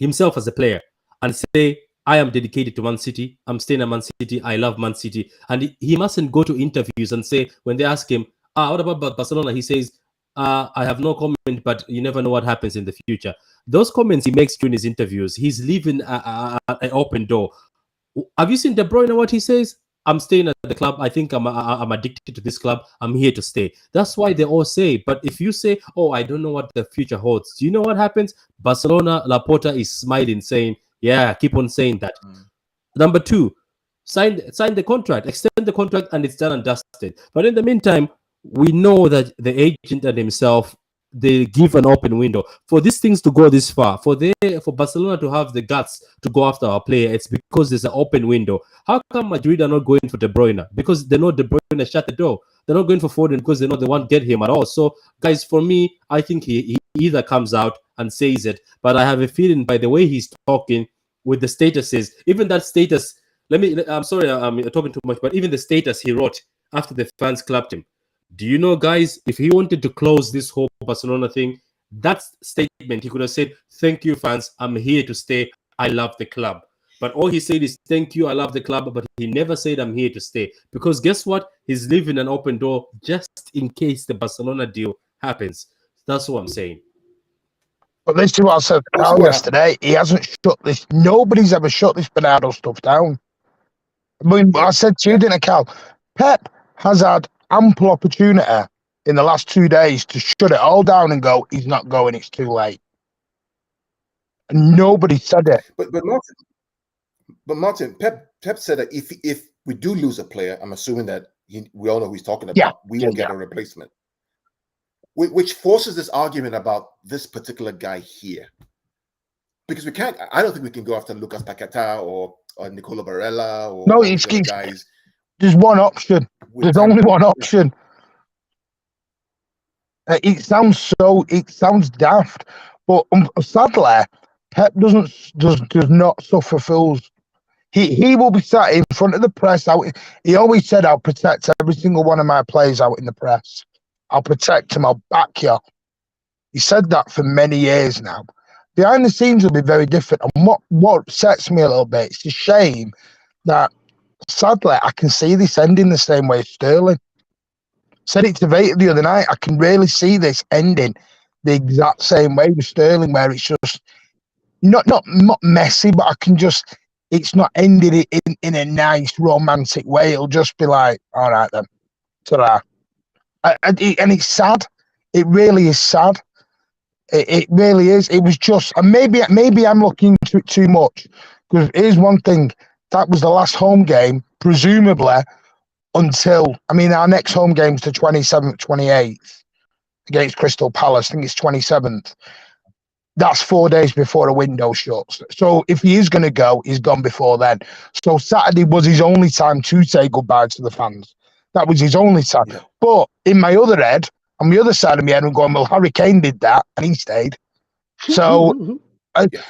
[SPEAKER 3] as a player, and say, I am dedicated to Man City. I'm staying at Man City. I love Man City. And he mustn't go to interviews and say, when they ask him, what about Barcelona? He says, I have no comment, but you never know what happens in the future. Those comments he makes during his interviews, he's leaving an open door. Have you seen De Bruyne, what he says? I'm staying at the club. I think I'm addicted to this club. I'm here to stay. That's why they all say. But if you say, oh, I don't know what the future holds, do you know what happens? Barcelona, Laporta is smiling, saying, yeah, keep on saying that. Number two, sign the contract, extend the contract, and it's done and dusted. But in the meantime, we know that the agent and himself, they give an open window for these things to go this far. For Barcelona to have the guts to go after our player, it's because there's an open window. How come Madrid are not going for De Bruyne? Because they know De Bruyne shut the door. They're not going for Foden because they know they won't get him at all. So, guys, for me, I think he either comes out and says it, but I have a feeling by the way he's talking with the statuses, even that status. I'm sorry, I'm talking too much, but even the status he wrote after the fans clapped him. Do you know, guys, if he wanted to close this whole Barcelona thing, that statement, he could have said, thank you, fans. I'm here to stay. I love the club. But all he said is, thank you, I love the club. But he never said, I'm here to stay. Because guess what? He's leaving an open door just in case the Barcelona deal happens. That's what I'm saying.
[SPEAKER 2] But this is what I said to Cal yesterday. He hasn't shut this. Nobody's ever shut this Bernardo stuff down. I mean, I said to you, didn't I, Cal? Pep has had ample opportunity in the last 2 days to shut it all down and go, he's not going, it's too late. And nobody said it.
[SPEAKER 1] But Martin, Pep said that if we do lose a player, I'm assuming that we all know who he's talking about, we will get a replacement. Which forces this argument about this particular guy here. Because I don't think we can go after Lucas Paquetá or Nicola Barella or these other guys.
[SPEAKER 2] There's one option. There's only one option. It sounds daft, but sadly, Pep does not suffer fools. He will be sat in front of the press. He always said, I'll protect every single one of my players out in the press. I'll protect him. I'll back you. He said that for many years now. Behind the scenes will be very different. And what upsets me a little bit, it's a shame that, sadly, I can see this ending the same way as Sterling. Said it to Vader the other night. I can really see this ending the exact same way with Sterling, where it's just not messy, but it's not ended in a nice romantic way. It'll just be like, all right then, ta-da. And it's sad. It really is sad. It really is. It was just, and maybe I'm looking into it too much, because here's one thing. That was the last home game, presumably, until, our next home game is the 27th, 28th against Crystal Palace. I think it's 27th. That's 4 days before a window shuts. So if he is going to go, he's gone before then. So Saturday was his only time to say goodbye to the fans. That was his only time. Yeah. But in my other head, on the other side of my head, I'm going, well, Harry Kane did that and he stayed. So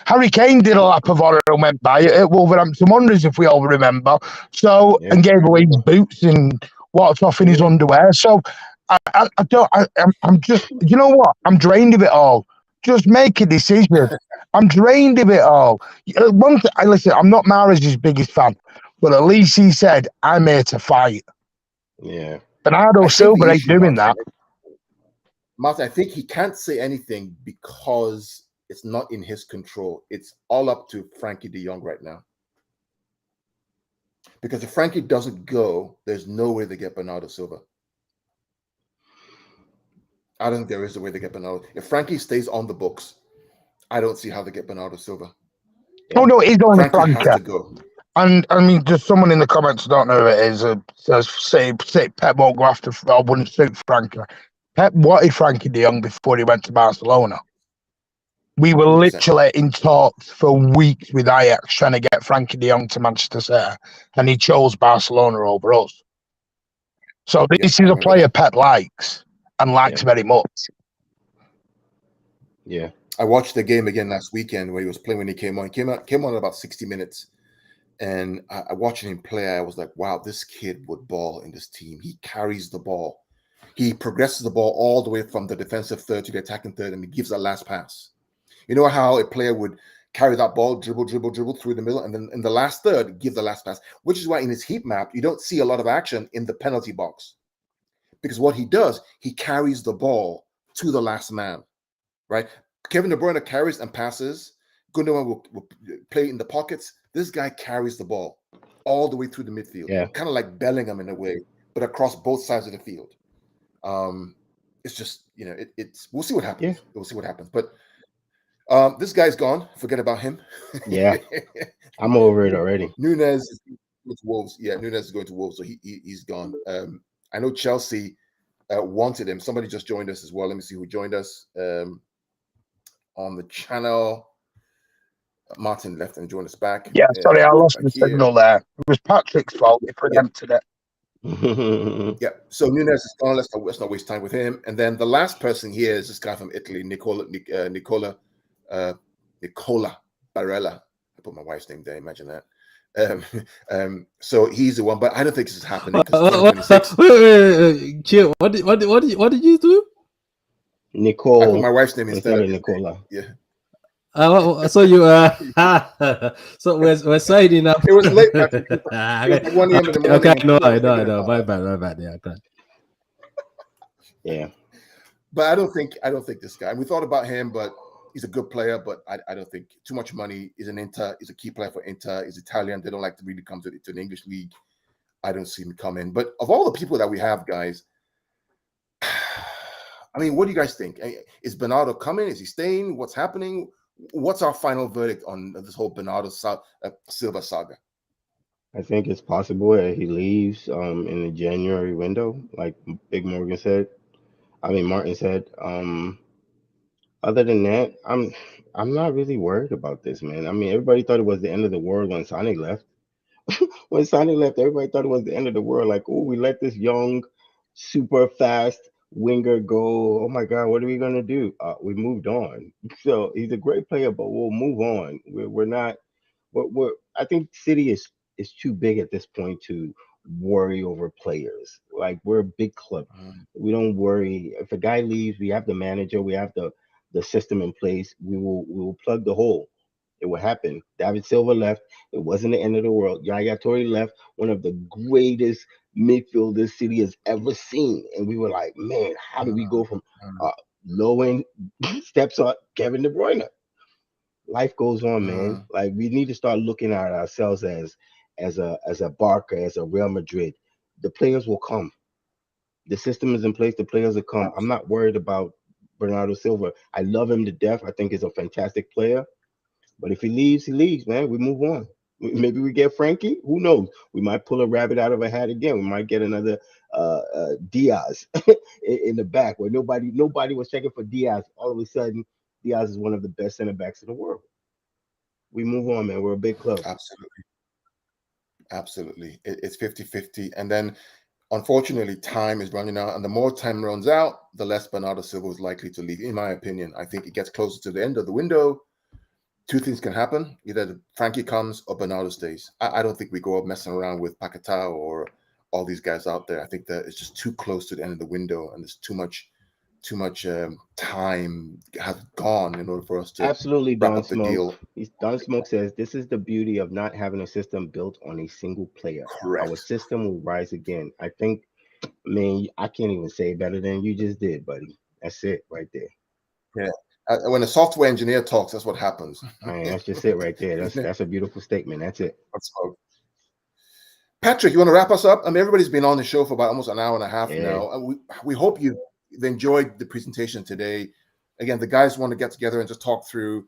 [SPEAKER 2] Harry Kane did a lap of honour and went by at Wolverhampton Wanderers, if we all remember. So, and gave away his boots and walked off in his underwear. So I'm just, you know what? I'm drained of it all. Just make a decision. I'm drained of it all. Listen, I'm not Mahrez's biggest fan, but at least he said, I'm here to fight.
[SPEAKER 4] Yeah.
[SPEAKER 2] Bernardo Silva ain't doing that.
[SPEAKER 1] Martin, I think he can't say anything because it's not in his control. It's all up to Frankie de Jong right now. Because if Frankie doesn't go, there's no way to get Bernardo Silva. I don't think there is a way to get Bernardo. If Frankie stays on the books, I don't see how to get Bernardo Silva.
[SPEAKER 2] Oh, no, he's only
[SPEAKER 1] Frankie has to go.
[SPEAKER 2] And there's someone in the comments, I don't know who it is, says, say Pep won't go after, or wouldn't suit Frankie. Pep wanted Frankie de Jong before he went to Barcelona. We were
[SPEAKER 1] 100%.
[SPEAKER 2] literally in talks for weeks with Ajax trying to get Frankie de Jong to Manchester City, and he chose Barcelona over us. So this is a player Pep likes and likes very much.
[SPEAKER 4] Yeah.
[SPEAKER 1] I watched the game again last weekend where he was playing when he came on. He came on about 60 minutes. And I watching him play, I was like, wow, this kid would ball in this team. He carries the ball. He progresses the ball all the way from the defensive third to the attacking third, and he gives that last pass. You know how a player would carry that ball, dribble through the middle, and then in the last third, give the last pass, which is why in his heat map, you don't see a lot of action in the penalty box. Because what he does, he carries the ball to the last man, right? Kevin De Bruyne carries and passes. Gundogan will play in the pockets. This guy carries the ball all the way through the midfield, kind of like Bellingham in a way, but across both sides of the field. It's just, you know, it's we'll see what happens.
[SPEAKER 4] Yeah.
[SPEAKER 1] We'll see what happens. But this guy's gone. Forget about him.
[SPEAKER 4] Yeah. I'm over it already.
[SPEAKER 1] Nunes is going to Wolves. Yeah, Nunes is going to Wolves, so he's gone. I know Chelsea wanted him. Somebody just joined us as well. Let me see who joined us on the channel. Martin left and joined us back.
[SPEAKER 2] Yeah, sorry, I lost the signal there. It was Patrick's fault. He preempted it.
[SPEAKER 1] Yeah, so Nunes is gone. Let's not waste time with him. And then the last person here is this guy from Italy, Nicola Barella. I put my wife's name there. Imagine that. So he's the one, but I don't think this is happening because 2026.
[SPEAKER 3] Wait, chill. What did you do?
[SPEAKER 4] Nicole.
[SPEAKER 1] I put my wife's name instead of
[SPEAKER 4] Nicola.
[SPEAKER 1] Yeah.
[SPEAKER 3] So you so we're signing up.
[SPEAKER 1] It was late. It was like 1 a.m. in the morning.
[SPEAKER 3] Okay, no, I know. My bad. Yeah, okay.
[SPEAKER 4] Yeah.
[SPEAKER 1] But I don't think this guy. We thought about him, but he's a good player. But I don't think too much money. He's an Inter. He's a key player for Inter. He's Italian. They don't like to really come to the English league. I don't see him coming. But of all the people that we have, guys, I mean, what do you guys think? Is Bernardo coming? Is he staying? What's happening? What's our final verdict on this whole Bernardo Silva saga?
[SPEAKER 4] I think it's possible that he leaves in the January window, like Big Morgan said. Martin said. Other than that, I'm not really worried about this, man. I mean, everybody thought it was the end of the world when Sane left. When Sane left, everybody thought it was the end of the world. Like, oh, we let this young, super fast winger go. Oh my God, what are we gonna do? We moved on. So he's a great player, but we'll move on. We're not. I think City is too big at this point to worry over players. Like, we're a big club. We don't worry. If a guy leaves, we have the manager, we have the system in place. We will plug the hole. It will happen. David Silva left. It wasn't the end of the world. Yaya Toure left, one of the greatest midfielders City has ever seen. And we were like, man, how do we go from low end steps on Kevin De Bruyne? Life goes on, man. Like, we need to start looking at ourselves as a Barca, as a Real Madrid. The players will come. The system is in place. The players will come. I'm not worried about Bernardo Silva. I love him to death. I think he's a fantastic player. But if he leaves, man. We move on. Maybe we get Frankie. Who knows? We might pull a rabbit out of a hat again. We might get another Diaz in the back where nobody was checking for Diaz. All of a sudden, Diaz is one of the best center backs in the world. We move on, man. We're a big club.
[SPEAKER 1] Absolutely. It's 50-50. And then, unfortunately, time is running out. And the more time runs out, the less Bernardo Silva is likely to leave, in my opinion. I think it gets closer to the end of the window. Two things can happen. Either Frankie comes or Bernardo stays. I don't think we go up messing around with Paquetá or all these guys out there. I think that it's just too close to the end of the window, and there's too much time has gone in order for us to
[SPEAKER 4] absolutely
[SPEAKER 1] wrap
[SPEAKER 4] Don
[SPEAKER 1] up the deal.
[SPEAKER 4] Don Smoke says this is the beauty of not having a system built on a single player.
[SPEAKER 1] Correct.
[SPEAKER 4] Our system will rise again. I think, man, I can't even say better than you just did, buddy. That's it right there.
[SPEAKER 1] Yeah. When a software engineer talks, that's what happens.
[SPEAKER 4] That's just it right there. That's a beautiful statement. That's it.
[SPEAKER 1] Patrick, you want to wrap us up? I mean, everybody's been on the show for about almost an hour and a half now. We hope you enjoyed the presentation today. Again, the guys want to get together and just talk through,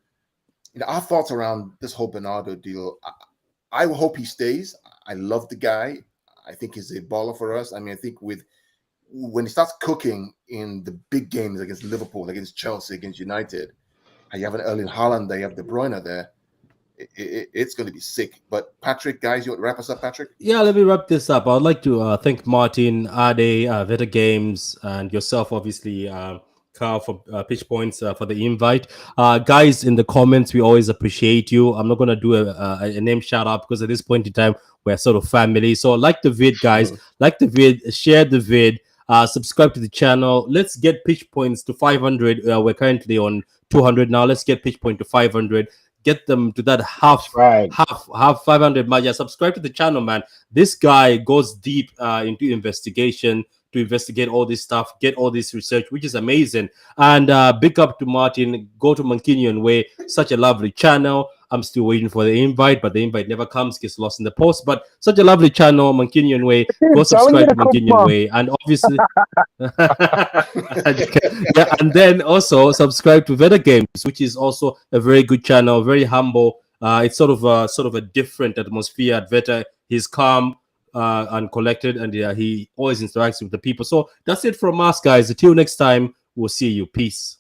[SPEAKER 1] our thoughts around this whole Bernardo deal. I hope he stays. I love the guy. I think he's a baller for us. I mean, I think with when he starts cooking in the big games against Liverpool, against Chelsea, against United, and you have an Erling Haaland there, you have De Bruyne there, it's going to be sick. But Patrick, guys, you want to wrap us up, Patrick?
[SPEAKER 3] Yeah, let me wrap this up. I'd like to thank Martin, Ade, Veta Games, and yourself, obviously, Carl, for pitch points for the invite. Guys, in the comments, we always appreciate you. I'm not going to do a name shout out because at this point in time, we're sort of family. So like the vid, guys, like the vid, share the vid, subscribe to the channel. Let's get pitch points to 500. We're currently on 200 now. Let's get pitch point to 500. Get them to that half 500 mark. Yeah, subscribe to the channel, man. This guy goes deep into investigation to investigate all this stuff, get all this research, which is amazing. And big up to Martin. Go to Mankinian Way, such a lovely channel. I'm still waiting for the invite, but the invite never comes, gets lost in the post. But such a lovely channel, Mankinian Way. Go subscribe to Mankinian Way, and obviously, yeah, and then also subscribe to Veda Games, which is also a very good channel, very humble. It's sort of a different atmosphere at Veta. He's calm and collected, and he always interacts with the people. So that's it from us, guys. Until next time, we'll see you. Peace.